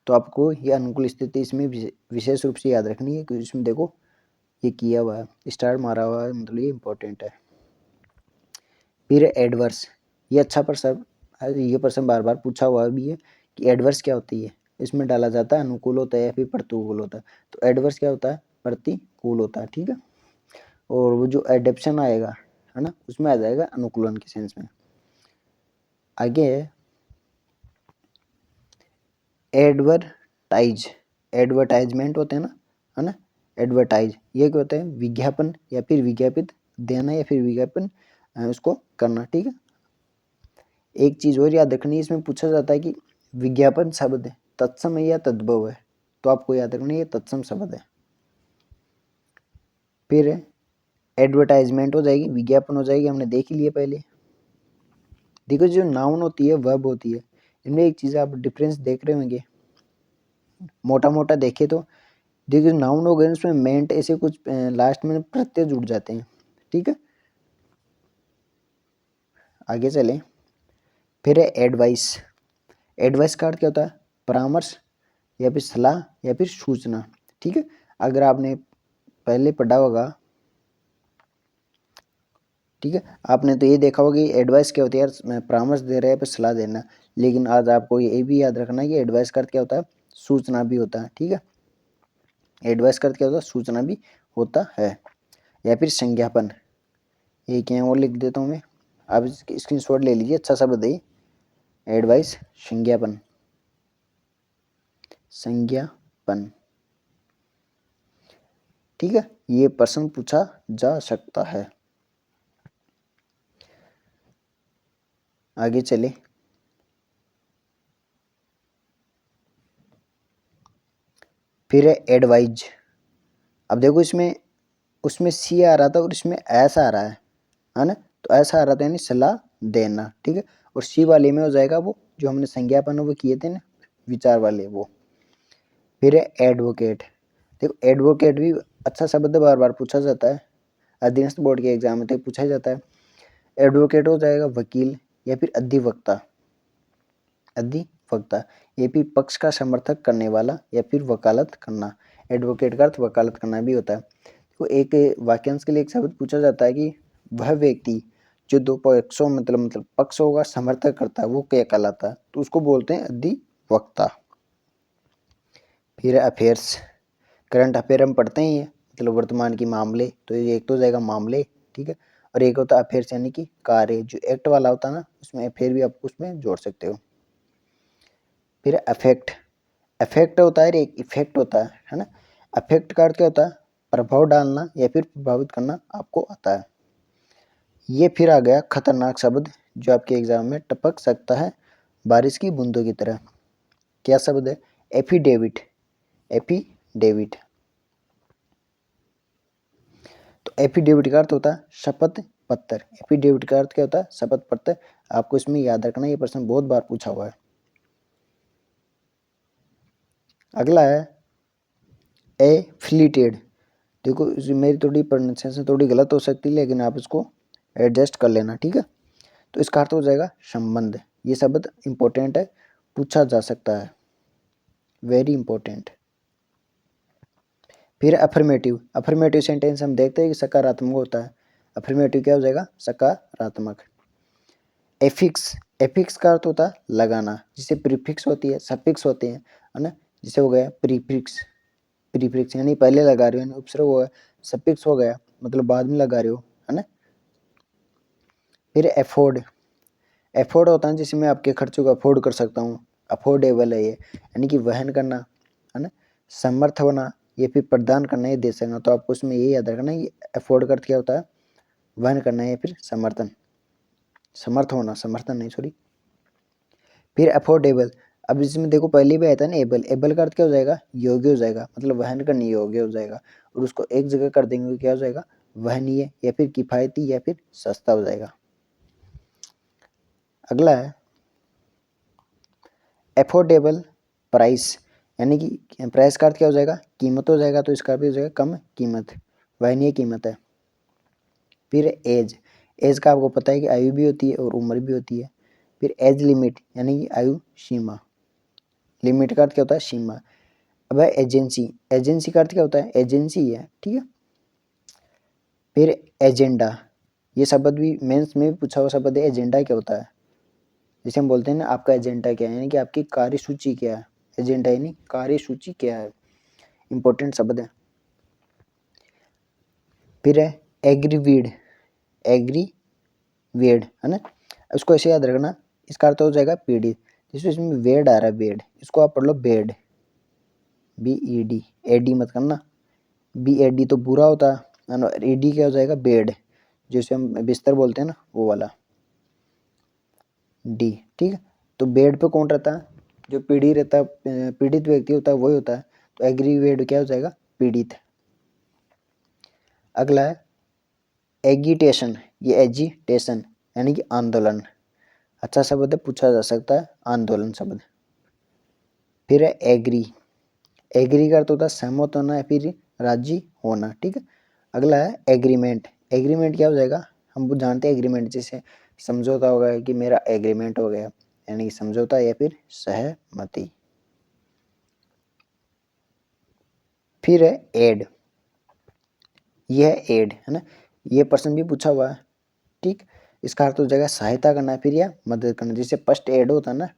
S1: तो आपको ये अनुकूल स्थिति इसमें विशेष रूप से याद रखनी है, क्योंकि इसमें देखो ये किया हुआ है, स्टार मारा हुआ है, मतलब ये इंपॉर्टेंट है। फिर एडवर्स, ये अच्छा प्रश्न, ये प्रश्न बार बार पूछा हुआ भी है कि एडवर्स क्या होती है, इसमें डाला जाता है अनुकूल होता है या फिर प्रतिकूल होता है, तो एडवर्स क्या होता है, प्रतिकूल होता है। ठीक है, और वो जो एडेप्शन आएगा, है ना, उसमें आ जाएगा अनुकूलन के सेंस में। आगे है एडवर्टाइज, एडवर्टाइजमेंट होते हैं ना, है ना, एडवर्टाइज ये क्या होता है, विज्ञापन या फिर विज्ञापित देना या फिर विज्ञापन उसको करना। ठीक है, एक चीज़ और याद रखनी है, इसमें पूछा जाता है कि विज्ञापन शब्द तत्सम है या तद्भव है, तो आपको याद रखना है ये तत्सम शब्द है। फिर एडवर्टाइजमेंट हो जाएगी, विज्ञापन हो जाएगी, हमने देख ही लिया पहले। देखो जो नाउन होती है वर्ब होती है, इनमें एक चीज़ आप डिफरेंस देख रहे होंगे, मोटा मोटा देखे तो देखिए नाउन हो गए उसमें मेंट ऐसे कुछ लास्ट में प्रत्यय जुड़ जाते हैं, ठीक है। आगे चलें, फिर है एडवाइस। एडवाइस का अर्थ क्या होता है? परामर्श या फिर सलाह या फिर सूचना, ठीक है। अगर आपने पहले पढ़ा होगा, ठीक है, आपने तो ये देखा होगा कि एडवाइस क्या होती है यार, परामर्श दे रहे हैं, फिर सलाह देना। लेकिन आज आपको ये भी याद रखना है कि एडवाइस का अर्थ क्या होता है? सूचना भी होता है, ठीक है। एडवाइस का अर्थ क्या होता है? सूचना भी होता है। या फिर संज्ञापन, ये क्या है और लिख देता हूँ मैं, आप स्क्रीनशॉट ले लीजिए, अच्छा सा बताइए। एडवाइस, संज्ञापन, संज्ञापन, ठीक है। ये प्रश्न पूछा जा सकता है। आगे चले, फिर है एडवाइज। अब देखो इसमें उसमें सी आ रहा था और इसमें ऐसा आ रहा है ना। तो ऐसा आ रहा था यानी सलाह देना, ठीक है। और सी वाले में हो जाएगा वो जो हमने संज्ञापन वो किए थे ना, विचार वाले वो। फिर है एडवोकेट। देखो एडवोकेट भी अच्छा शब्द बार बार पूछा जाता है, अधीनस्थ बोर्ड के एग्जाम में तो पूछा जाता है। एडवोकेट हो जाएगा वकील या फिर अधिवक्ता। अधिवक्ता ये भी पक्ष का समर्थक करने वाला या फिर वकालत करना। एडवोकेट का अर्थ वकालत करना भी होता है। तो एक वाक्यांश के लिए एक शब्द पूछा जाता है कि वह व्यक्ति जो दो पक्षों मतलब पक्षों का समर्थक करता है वो क्या कहलाता है? तो उसको बोलते हैं अधिवक्ता। फिर अफेयर्स, करंट अफेयर हम पढ़ते ही हैं, मतलब वर्तमान की मामले, तो ये एक तो हो जाएगा मामले, ठीक है। और एक होता है अफेयर्स यानी कि कार्य, जो एक्ट वाला होता है ना, उसमें अफेयर भी आप उसमें जोड़ सकते हो। फिर अफेक्ट, अफेक्ट होता है एक इफेक्ट होता है ना। अफेक्ट का अर्थ क्या होता है? प्रभाव डालना या फिर प्रभावित करना आपको आता है। ये फिर आ गया खतरनाक शब्द जो आपके एग्जाम में टपक सकता है बारिश की बूंदों की तरह। क्या शब्द है? एफिडेविट। एफिडेविट, तो एफिडेविट का अर्थ होता है शपथ पत्र। एफिडेविट का अर्थ क्या होता है? शपथ पत्र। आपको इसमें याद रखना, ये प्रश्न बहुत बार पूछा हुआ है। अगला है एफिलिएटेड। देखो मेरी थोड़ी प्रोनाउंसिएशन थोड़ी गलत हो सकती है, लेकिन आप इसको एडजस्ट कर लेना, ठीक है। तो इसका अर्थ हो जाएगा संबंध। ये शब्द इंपॉर्टेंट है, पूछा जा सकता है, वेरी इंपॉर्टेंट। फिर अफर्मेटिव। अफर्मेटिव सेंटेंस हम देखते हैं कि सकारात्मक होता है। अफर्मेटिव क्या हो जाएगा? सकारात्मक। एफिक्स, एफिक्स का अर्थ होता है लगाना, जिसे प्रीफिक्स होती है, सफिक्स होते हैं, है ना। जिसे हो गया प्रीफिक्स, प्रीफिक्स यानी पहले लगा रहे हो, यानी उपसर्ग हो गया। सफिक्स हो गया मतलब बाद में लगा रहे हो, है ना। फिर एफोर्ड, एफोर्ड होता है जिसमें आपके खर्चों को अफोर्ड कर सकता हूँ, अफोर्डेबल है ये, यानी कि वहन करना, है ना। समर्थ होना, ये फिर प्रदान करना, ये दे सकना। तो आपको उसमें ये याद रखना, ये अफोर्ड का अर्थ क्या होता है? वहन करना या फिर समर्थन, समर्थ होना, समर्थन नहीं सॉरी। फिर अफोर्डेबल, अब इसमें देखो पहले भी आया था ना एबल। एबल का अर्थ क्या हो जाएगा? योग्य हो जाएगा, मतलब वहन करने योग्य हो जाएगा। और उसको एक जगह कर देंगे क्या हो जाएगा? वहनीय या फिर किफ़ायती या फिर सस्ता हो जाएगा। अगला है एफोर्डेबल प्राइस, यानी कि प्राइस का अर्थ क्या हो जाएगा? कीमत हो जाएगा। तो इसका भी हो जाएगा कम कीमत, वहनीय कीमत है। फिर एज, एज का आपको पता है कि आयु भी होती है और उम्र भी होती है। फिर एज लिमिट यानी कि आयु सीमा, लिमिट का अर्थ क्या होता है? सीमा। अब है एजेंसी, एजेंसी का अर्थ क्या होता है? एजेंसी है, ठीक है। फिर एजेंडा, ये शब्द भी मेंस में भी पूछा हुआ शब्द है। एजेंडा क्या होता है? जैसे हम बोलते हैं ना आपका एजेंडा क्या है, यानी कि आपकी कार्यसूची क्या है। एजेंडा यानी कार्यसूची क्या है, इंपॉर्टेंट शब्द है। फिर है एग्रीवीड, एग्रीवेड, है ना। इसको ऐसे याद रखना, इसका अर्थ हो जाएगा पीड़ित। जैसे इसमें वेड आ रहा है, बेड, इसको आप पढ़ लो बेड, BED, AD मत करना। BAD तो बुरा होता है, और ED क्या हो जाएगा? बेड, जैसे हम बिस्तर बोलते हैं ना वो वाला, D, ठीक है। तो बेड पे कौन रहता है? जो पीड़ित रहता है, पीड़ित व्यक्ति होता है वही होता है। तो एग्रीवेड क्या हो जाएगा? पीड़ित। अगला है एगिटेशन, ये एजिटेशन यानी कि आंदोलन। अच्छा शब्द है, पूछा जा सकता है आंदोलन शब्द। फिर है एग्री, एग्री का अर्थ होता है सहमत होना या फिर राजी होना, ठीक है। अगला है एग्रीमेंट, एग्रीमेंट क्या हो जाएगा, हम जानते हैं एग्रीमेंट जैसे समझौता होगा कि मेरा एग्रीमेंट हो गया, यानी कि समझौता या फिर सहमति। फिर है एड, यह है एड, है ना, ये प्रश्न भी पूछा हुआ है, ठीक। इसका अर्थ हो जाएगा सहायता करना फिर या मदद करना, जैसे फर्स्ट एड होता है ना,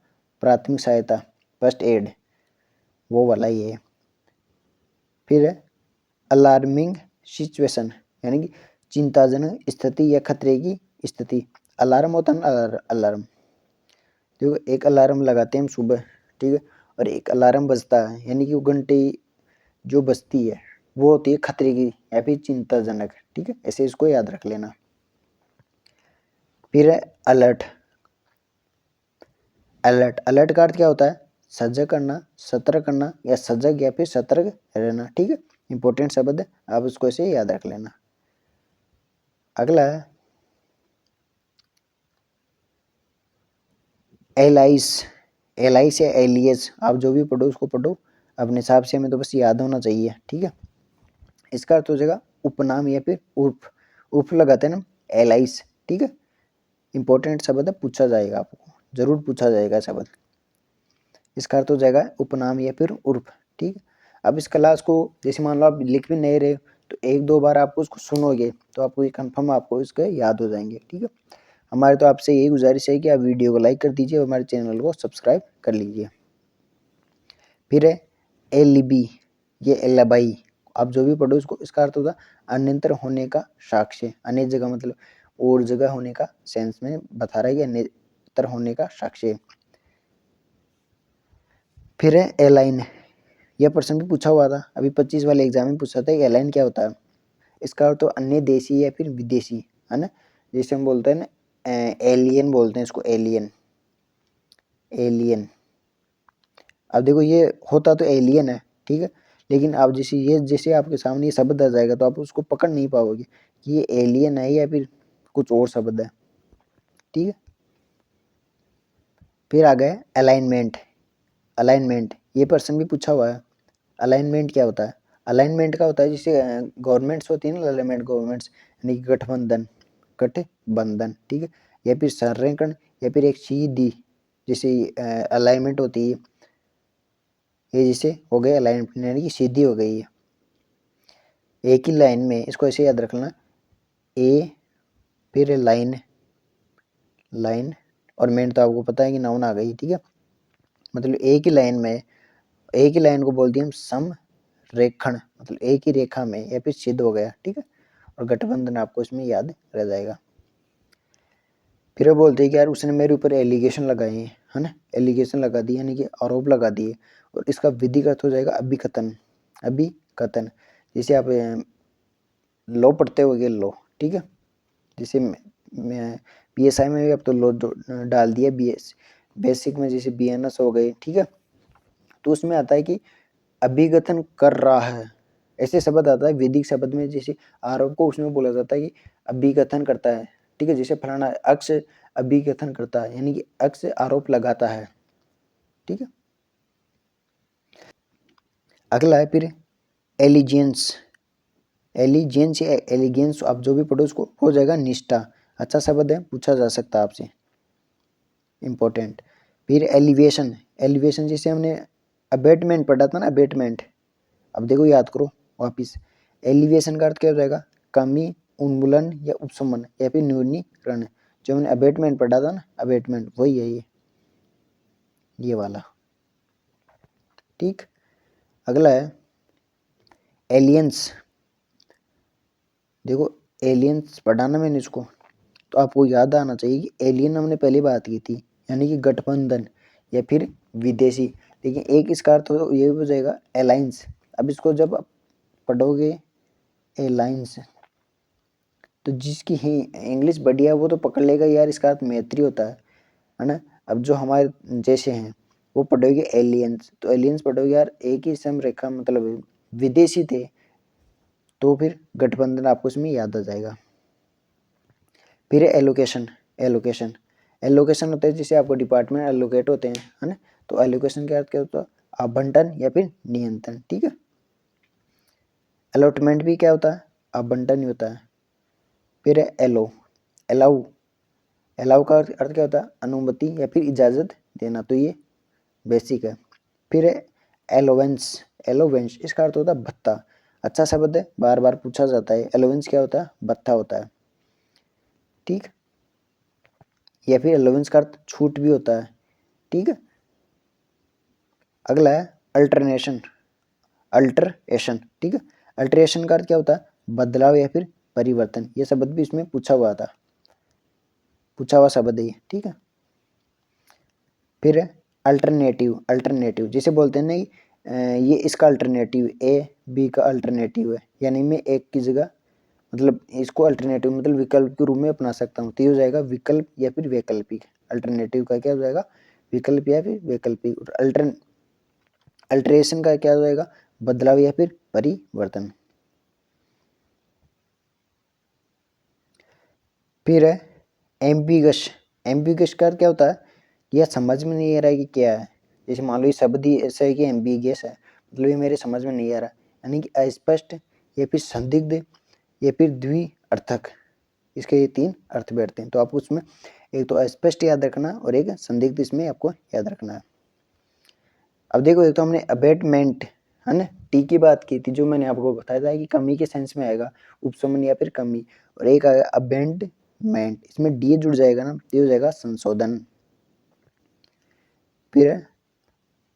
S1: प्राथमिक सहायता, फर्स्ट एड, वो वाला ये है। फिर है अलार्मिंग सिचुएशन, यानी कि चिंताजनक स्थिति या खतरे की स्थिति। अलार्म होता है ना, अलार्म, देखो एक अलार्म लगाते हैं हम सुबह, ठीक है, और एक अलार्म बजता है, यानी कि वो घंटे जो बजती है वो होती है खतरे की या फिर चिंताजनक, ठीक है, ऐसे इसको याद रख लेना। फिर है अलर्ट, अलर्ट, अलर्ट का अर्थ क्या होता है, सजग करना, सतर्क करना या सजग या फिर सतर्क रहना, ठीक है, इंपॉर्टेंट शब्द है, आप उसको ऐसे याद रख लेना। अगला है एलाइस, एलाइस या एलियस, आप जो भी पढ़ो उसको पढ़ो अपने हिसाब से, हमें तो बस याद होना चाहिए, ठीक है। इसका अर्थ हो जाएगा उपनाम या फिर उर्फ, उर्फ लगाते हैं ना, एलाइस, ठीक है, इंपॉर्टेंट शब्द है, पूछा जाएगा, आपको जरूर पूछा जाएगा शब्द। इसका अर्थ हो जाएगा उपनाम या फिर उर्फ, ठीक है। अब इस क्लास को जैसे मान लो आप लिख भी नहीं रहे तो एक दो बार आपको उसको सुनोगे तो आपको ये कंफर्म आपको इसके याद हो जाएंगे, ठीक है। हमारे तो आपसे यही गुजारिश है कि आप वीडियो को लाइक कर दीजिए और हमारे चैनल को सब्सक्राइब कर लीजिए। फिर है एलिबी, ये एलबाई, आप जो भी पढ़ो उसको, इसका अर्थ होता है अन्यंतर होने का साक्ष्य, अन्य जगह मतलब और जगह होने का सेंस में बता रहा है कि अन्यतर होने का साक्ष्य। फिर है एलाइन, यह प्रश्न भी पूछा हुआ था अभी 25 वाले एग्जाम में पूछा था, एलाइन क्या होता है। इसका अर्थ तो अन्य देशी या फिर विदेशी, है ना, जैसे हम बोलते हैं ना एलियन बोलते हैं इसको, एलियन, एलियन। अब देखो ये होता तो एलियन है, ठीक है, लेकिन आप जैसे ये जैसे आपके सामने ये शब्द आ जाएगा तो आप उसको पकड़ नहीं पाओगे कि ये एलियन है या फिर कुछ और शब्द है, ठीक है। फिर आ गए अलाइनमेंट, अलाइनमेंट ये प्रश्न भी पूछा हुआ है, अलाइनमेंट क्या होता है। अलाइनमेंट का होता है जैसे गवर्नमेंट्स होती है ना, अलाइनमेंट गवर्नमेंट्स यानी कि गठबंधन, गठबंधन, ठीक है, या फिर संरेखण या फिर एक सीधी, जैसे अलाइनमेंट होती है, ये जैसे हो गए अलाइनमेंट यानी कि सीधी हो गई है, एक ही लाइन में, इसको ऐसे याद रखना, ए फिर लाइन, लाइन और मेंट तो आपको पता है कि नाउन आ गई, ठीक है, मतलब एक ही लाइन में, एक ही लाइन को बोलते हैं हम समरेखण, मतलब एक ही रेखा में या फिर सिद्ध हो गया, ठीक है, और गठबंधन आपको इसमें याद रह जाएगा। फिर वो बोलते हैं कि यार उसने मेरे ऊपर एलिगेशन लगाए हैं, है ना, एलिगेशन लगा दिए यानी कि आरोप लगा दिए, और इसका विधि का अर्थ हो जाएगा अभिकथन, अभिकथन, जैसे आप लो पढ़ते होगे लो, ठीक है, जैसे मैं पीएसआई में भी अब तो लो डाल दिया, बीएस बेसिक में जैसे बीएनएस हो गए, ठीक है, तो उसमें आता है कि अभिकथन कर रहा है, ऐसे शब्द आता है वैदिक शब्द में, जैसे आरोप को उसमें बोला जाता है कि अभिकथन करता है, ठीक है, जैसे फलाना अक्ष अभिकथन करता है यानी कि अक्ष आरोप लगाता है, ठीक है। अगला है फिर एलिजेंस, एलिजेंस या एलिगेंस, आप जो भी पढ़ो उसको हो जाएगा निष्ठा, अच्छा शब्द है, पूछा जा सकता है आपसे, इम्पोर्टेंट। फिर एलिवेशन, एलिवेशन जैसे हमने अबेटमेंट पढ़ा था ना, अबेटमेंट, अब देखो याद करो वापिस, एलिवेशन का अर्थ क्या हो जाएगा, कमी, उन्मूलन या उपशमन या फिर न्यूनीकरण, जो हमने अबेटमेंट पढ़ा था ना, अबेटमेंट वही है ये वाला, ठीक। अगला है एलियंस, देखो एलियंस पढ़ाना मैंने इसको, तो आपको याद आना चाहिए कि एलियन हमने पहले बात की थी, यानी कि गठबंधन या फिर विदेशी, लेकिन एक इसका अर्थ ये हो जाएगा अलायंस। अब इसको जब आप पढ़ोगे अलायंस, तो जिसकी ही इंग्लिश बढ़िया वो तो पकड़ लेगा यार, इसका अर्थ मैत्री होता है ना। अब जो हमारे जैसे हैं वो पढ़ोगे एलियंस, तो एलियंस पढ़ोगे यार, एक ही समरेखा मतलब विदेशी थे, तो फिर गठबंधन आपको इसमें याद आ जाएगा। फिर एलोकेशन। एलोकेशन एलोकेशन होता है जैसे आपको डिपार्टमेंट एलोकेट होते हैं, है ना। तो एलोकेशन क्या होता है, आवंटन या फिर नियंत्रण, ठीक है। अलॉटमेंट भी क्या होता है, आवंटन ही होता है। फिर है एलो, अलाउ। अलाउ का अर्थ क्या होता है, अनुमति या फिर इजाज़त देना, तो ये बेसिक है। फिर है एलोवेंस। एलोवेंस इसका अर्थ होता है भत्ता। अच्छा शब्द है, बार बार पूछा जाता है। एलोवेंस क्या होता है, भत्ता होता है, ठीक। या फिर एलोवेंस का अर्थ छूट भी होता है, ठीक है। अगला है अल्टरनेशन। अल्टरेशन, ठीक है। अल्टरेशन का अर्थ क्या होता है, बदलाव या फिर परिवर्तन। ये शब्द भी इसमें पूछा हुआ था, पूछा हुआ शब्द है ये, ठीक है। फिर है अल्टरनेटिव। अल्टरनेटिव जैसे बोलते हैं ना ये इसका अल्टरनेटिव ए बी का अल्टरनेटिव है, यानी मैं एक की जगह मतलब इसको अल्टरनेटिव मतलब विकल्प के रूप में अपना सकता हूँ, तो ये हो जाएगा विकल्प या फिर वैकल्पिक। अल्टरनेटिव का क्या हो जाएगा, विकल्प या फिर वैकल्पिक। और अल्टरेशन का क्या हो जाएगा, बदलाव या फिर परिवर्तन। फिर है एम्बिगस। एम्बिगस का क्या होता है, यह समझ में नहीं आ रहा है कि क्या है। जैसे मान लो ये शब्द ही ऐसा है कि एम्बिगियस है, मतलब ये मेरे समझ में नहीं आ रहा, यानी कि अस्पष्ट या फिर संदिग्ध या फिर द्विअर्थक। इसके ये तीन अर्थ बैठते हैं, तो आप उसमें एक तो अस्पष्ट याद रखना और एक संदिग्ध इसमें आपको याद रखना है। अब देखो, एक तो हमने अबेटमेंट, है ना, टी की बात की थी, जो मैंने आपको बताया था कि कमी के सेंस में आएगा, उपशमन या फिर कमी। और एक आएगा अबेंडमेंट, इसमें डी जुड़ जाएगा ना, ये हो जाएगा संशोधन। फिर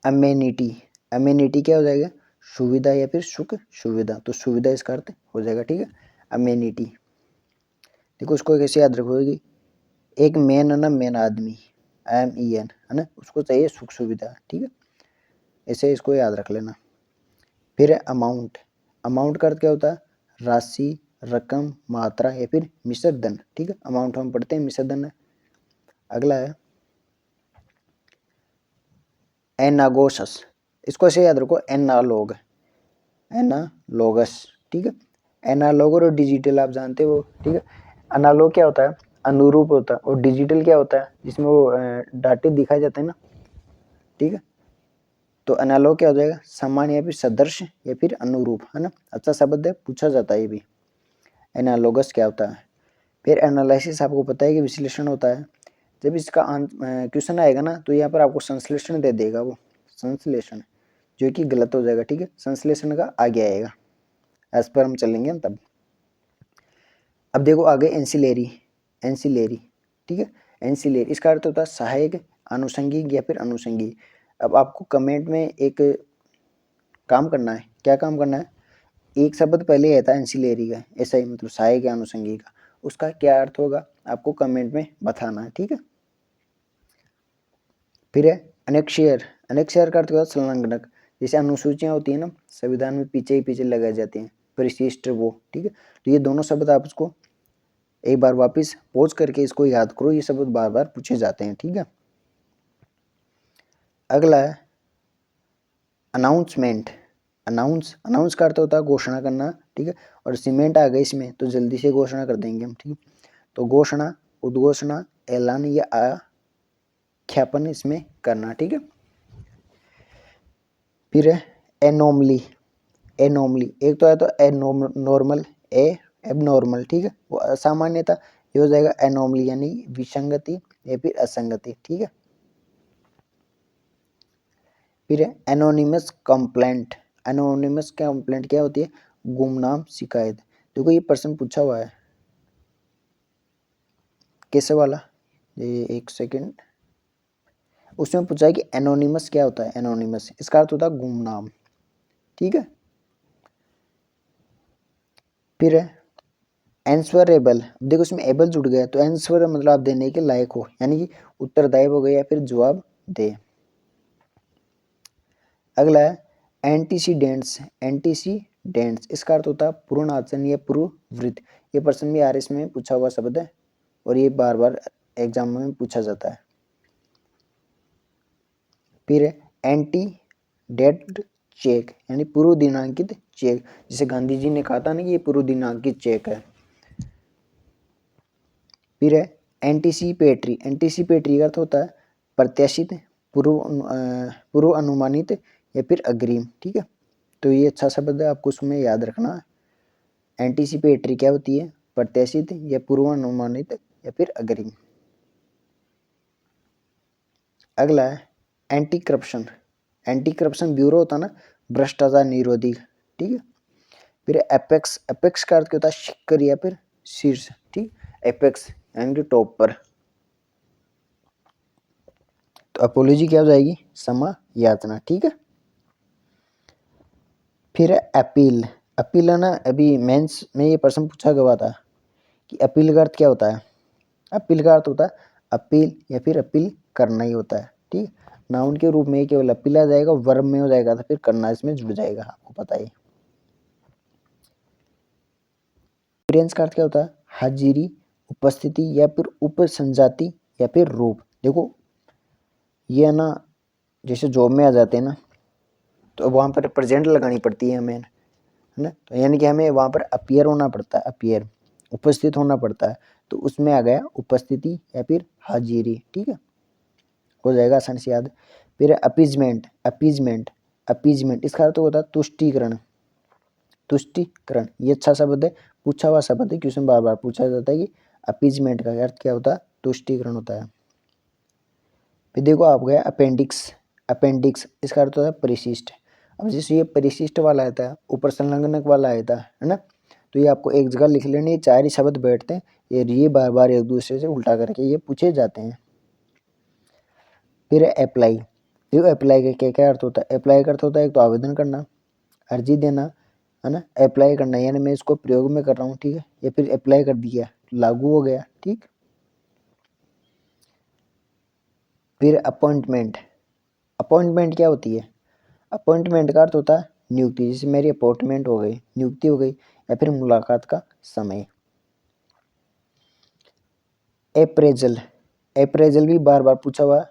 S1: अमेनिटी। अमेनिटी क्या हो जाएगा, सुविधा या फिर सुख सुविधा, तो सुविधा इसका अर्थ हो जाएगा, ठीक है। अमेनिटी देखो उसको कैसे याद रखोगे, एक मैन है ना, मैन आदमी, MEN है ना, उसको चाहिए सुख सुविधा, ठीक है। ऐसे इसको याद रख लेना। फिर है अमाउंट। अमाउंट का अर्थ क्या होता है, राशि, रकम, मात्रा या फिर मिश्र धन, ठीक है। अमाउंट हम पढ़ते हैं, मिश्र धन है। अगला है एनागोसस। इसको ऐसे याद रखो, एनालॉग, एनालॉगस, ठीक है। एनालॉग और डिजिटल आप जानते हो, ठीक है। एनालॉग क्या होता है, अनुरूप होता है, और डिजिटल क्या होता है, जिसमें वो डाटे दिखाए जाते हैं ना, ठीक है। तो एनालॉग क्या हो जाएगा, समान या फिर सदृश या फिर अनुरूप, है ना। अच्छा शब्द है, पूछा जाता है ये भी। एनालॉगस क्या होता है। फिर एनालिसिस आपको पता है कि विश्लेषण होता है। जब इसका क्वेश्चन आएगा ना, तो यहाँ पर आपको संश्लेषण दे देगा, वो संश्लेषण, जो कि गलत हो जाएगा, ठीक है। संश्लेषण का आगे आएगा, एज पर हम चलेंगे तब। अब देखो आगे एंसिलेरी। एंसिलेरी, ठीक है। एंसिलेरी इसका अर्थ होता है सहायक, आनुषंगिक या फिर अनुषंगी। अब आपको कमेंट में एक काम करना है, क्या काम करना है, एक शब्द पहले आता है एंसिलेरी का, ऐसा ही मतलब सहायक या अनुषंगी का, उसका क्या अर्थ होगा आपको कमेंट में बताना है, ठीक है। फिर है अनेक्षर। अनेक्षर का अर्थ होता है संलग्नक। जैसे अनुसूचियां होती है ना, संविधान में पीछे ही पीछे लगाए जाते हैं, परिशिष्ट वो, ठीक है। तो ये दोनों शब्द आप उसको एक बार वापस पॉज करके इसको याद करो, ये शब्द बार बार पूछे जाते हैं, ठीक है। अगला है अनाउंसमेंट। अनाउंस का अर्थ होता है घोषणा करना, ठीक है। और सीमेंट आ गई इसमें, तो जल्दी से घोषणा कर देंगे हम, ठीक है। तो घोषणा, उद्घोषणा, ऐलान या आख्यापन इसमें करना, ठीक है। फिर है एनोमली। एनोमली एक तो है तो नॉर्मल, ए एबनॉर्मल, ठीक है, वो असामान्यता। ये हो जाएगा एनोमली, यानी विसंगति या फिर असंगति, ठीक है। फिर है एनोनिमस कंप्लेंट। एनोनिमस कंप्लेंट क्या होती है, गुमनाम शिकायत। देखो ये प्रश्न पूछा हुआ है, कैसे वाला, ये एक सेकंड, उसमें पूछा है कि एनोनिमस क्या होता है। एनोनिमस इसका अर्थ होता है गुमनाम, ठीक है। फिर है एंसवरेबल। देखो इसमें एबल जुड़ गया, तो एंसवर मतलब आप देने के लायक हो, यानी कि उत्तरदायी हो गए या फिर जवाब दे। अगला है एंटीसीडेंट्स। एंटीसीडेंट्स इसका अर्थ होता है पूर्ण आचरण या पूर्ववृत्त। ये प्रश्न भी RS में पूछा हुआ शब्द है, और ये बार बार एग्जाम में पूछा जाता है। फिर एंटी डेट चेक, यानी पूर्व दिनांकित चेक, जिसे गांधी जी ने कहा था ना कि ये पूर्व दिनांक की चेक है। फिर है एंटीसिपेटरी। एंटीसिपेटरी का अर्थ होता है प्रत्याशित, पूर्व अनुमानित या फिर अग्रिम, ठीक है। तो ये अच्छा शब्द है, आपको उसमें याद रखना है। एंटीसिपेटरी क्या होती है? प्रत्याशित या पूर्व अनुमानित या फिर अग्रिम। अगला है anti corruption. Anti corruption bureau होता है ना, भ्रष्टाचार निरोधी, ठीक है। फिर एपेक्स। एपेक्स का अर्थ क्या होता है? शिखर या फिर शीर्ष, ठीक। एपेक्स यानी टॉप पर। तो अपोलॉजी क्या हो जाएगी? क्षमा याचना, ठीक है। फिर है अपील। अपील है ना, अभी मेंस में ये प्रश्न पूछा गया था कि अपील का अर्थ क्या होता है? अपील का अर्थ होता है अपील या फिर अपील करना ही होता है, ठीक। नाउन के रूप में केवल अपील आ जाएगा, वर्ब में हो जाएगा तो फिर करना इसमें जुड़ जाएगा, आपको पता है। अपीयरेंस का अर्थ क्या होता है? हाजिरी, उपस्थिति या फिर उपसंजाति या फिर रूप। देखो ये है ना, जैसे जॉब में आ जाते हैं ना, तो वहाँ पर प्रेजेंट लगानी पड़ती है हमें, है ना। तो यानी कि हमें वहाँ पर अपीयर होना पड़ता है, अपीयर उपस्थित होना पड़ता है। तो उसमें आ गया उपस्थिति या फिर हाजिरी, ठीक है, हो जाएगा आसानी से याद। फिर अपीजमेंट। अपीजमेंट, अपीजमेंट इसका अर्थ होता है तुष्टिकरण। तुष्टिकरण ये अच्छा शब्द है, पूछा हुआ शब्द है, क्वेश्चन बार बार पूछा जाता है कि अपीजमेंट का अर्थ क्या होता है? तुष्टिकरण होता है। फिर देखो आप गया अपेंडिक्स। अपेंडिक्स इसका अर्थ होता है परिशिष्ट। अब जैसे ये परिशिष्ट वाला आता है, ऊपर संलग्नक वाला आता है ना, तो ये आपको एक जगह लिख लेने, चार ही शब्द बैठते हैं, ये बार बार एक दूसरे से उल्टा करके ये पूछे जाते हैं। फिर अप्लाई। देखो अप्लाई का क्या क्या अर्थ होता है? अप्लाई का अर्थ होता है एक तो आवेदन करना, अर्जी देना, है ना। अप्लाई करना यानी मैं इसको प्रयोग में कर रहा हूँ, ठीक है, या फिर अप्लाई कर दिया, लागू हो गया, ठीक। फिर अपॉइंटमेंट। अपॉइंटमेंट क्या होती है? अपॉइंटमेंट का अर्थ होता है नियुक्ति, जैसे मेरी अपॉइंटमेंट हो गई, नियुक्ति हो गई, या फिर मुलाकात का समय। अप्रेजल। अप्रेजल भी बार बार पूछा हुआ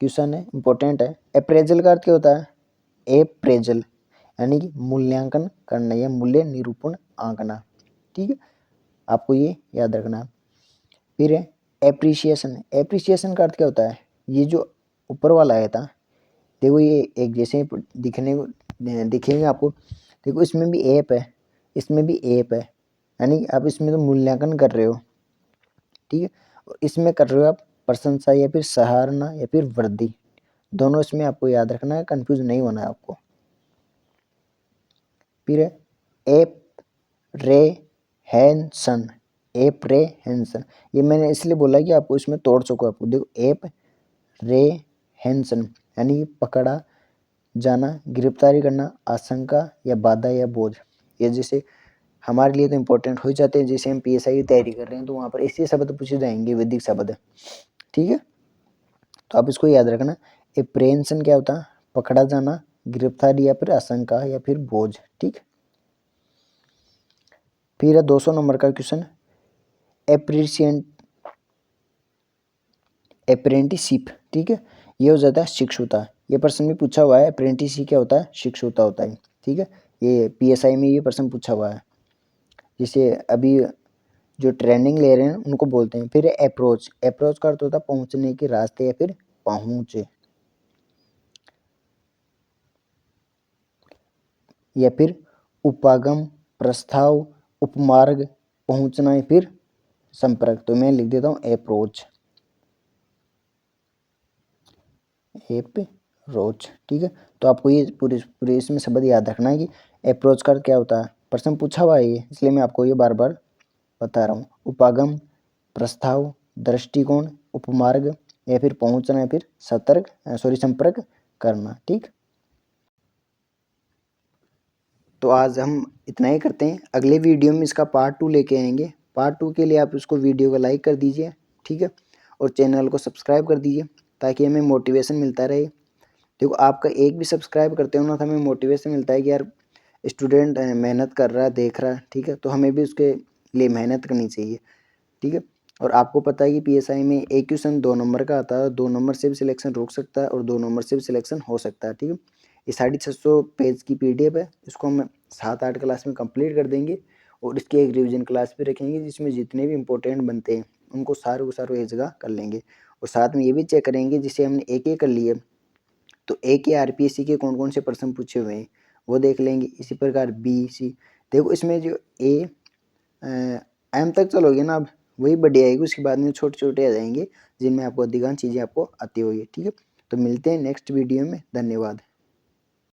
S1: क्वेश्चन है, इंपॉर्टेंट है। अप्रेजल का अर्थ क्या होता है? अप्रेजल यानी कि मूल्यांकन करना या मूल्य निरूपण आंकना, ठीक है, आपको ये याद रखना है। फिर है एप्रिसिएशन। एप्रिसिएशन का अर्थ क्या होता है? ये जो ऊपर वाला आया था, देखो ये एक जैसे दिखने को दिखेंगे आपको, देखो इसमें भी ऐप है, इसमें भी ऐप है, यानी आप इसमें तो मूल्यांकन कर रहे हो, ठीक है, और इसमें कर रहे हो आप प्रशंसा या फिर सराहना या फिर वृद्धि, दोनों इसमें आपको याद रखना है, कंफ्यूज नहीं होना है आपको। फिर है एप्रेहेंशन। एप्रेहेंशन ये मैंने इसलिए बोला कि आपको इसमें तोड़ सको आपको। देखो एप्रेहेंशन यानी पकड़ा जाना, गिरफ्तारी करना, आशंका या बाधा या बोझ। ये जैसे हमारे लिए तो इम्पोर्टेंट हो जाते हैं, जैसे हम पीएसआई की तैयारी कर रहे हैं तो वहाँ पर ऐसे शब्द पूछे जाएंगे, वैदिक शब्द, ठीक है। तो आप इसको याद रखना। एप्रेहेंशन क्या होता है? पकड़ा जाना, गिरफ्तारी या फिर आशंका या फिर बोझ, ठीक। फिर है 200 नंबर का क्वेश्चन, एप्रिशिएंट अप्रेंटिसशिप, ठीक है, ये हो जाता है शिक्षुता। ये प्रश्न भी पूछा हुआ है, अप्रेंटिसशिप क्या होता है? शिक्षुता होता है, ठीक है, ये पीएसआई में ये प्रश्न पूछा हुआ है, जिसे अभी जो ट्रेनिंग ले रहे हैं उनको बोलते हैं। फिर अप्रोच। अप्रोच का अर्थ होता है पहुंचने के रास्ते या फिर पहुंच, या फिर उपागम, प्रस्ताव, उपमार्ग, पहुंचना या फिर संपर्क। तो मैं लिख देता हूँ अप्रोच, अप्रोच, ठीक है। तो आपको ये पूरे पूरे इसमें शब्द याद रखना है कि अप्रोच का क्या होता है, प्रश्न पूछा हुआ है ये, इसलिए मैं आपको ये बार बार बता रहा हूँ। उपागम, प्रस्ताव, दृष्टिकोण, उपमार्ग या फिर पहुंचना या फिर संपर्क करना, ठीक। तो आज हम इतना ही करते हैं, अगले वीडियो में इसका पार्ट 2 लेके आएंगे। पार्ट 2 के लिए आप इसको वीडियो को लाइक कर दीजिए, ठीक है, और चैनल को सब्सक्राइब कर दीजिए ताकि हमें मोटिवेशन मिलता रहे। देखो आपका एक भी सब्सक्राइब करते हो ना तो हमें मोटिवेशन मिलता है कि यार स्टूडेंट मेहनत कर रहा है, देख रहा है, ठीक है, तो हमें भी उसके लिए मेहनत करनी चाहिए, ठीक है। और आपको पता है कि पीएसआई में एक क्वेश्चन 2 नंबर का आता है, 2 नंबर से भी सिलेक्शन रोक सकता है और 2 नंबर से भी सिलेक्शन हो सकता है, ठीक है। ये 650 पेज की PDF है, इसको हम 7-8 क्लास में कंप्लीट कर देंगे और इसकी एक रिवीजन क्लास भी रखेंगे जिसमें जितने भी इंपॉर्टेंट बनते हैं उनको सारे को सारे एक जगह कर लेंगे। और साथ में ये भी चेक करेंगे जिसे हमने एक कर लिए तो ए के RPSC के कौन कौन से प्रश्न पूछे हुए हैं वो देख लेंगे। इसी प्रकार B, C देखो इसमें जो M तक चलोगे ना, अब वही बढ़िया आएगी, उसके बाद में छोटे छोटे आ जाएंगे जिनमें आपको अधिकांश चीज़ें आपको आती होगी। ठीक है, तो मिलते हैं नेक्स्ट वीडियो में, धन्यवाद।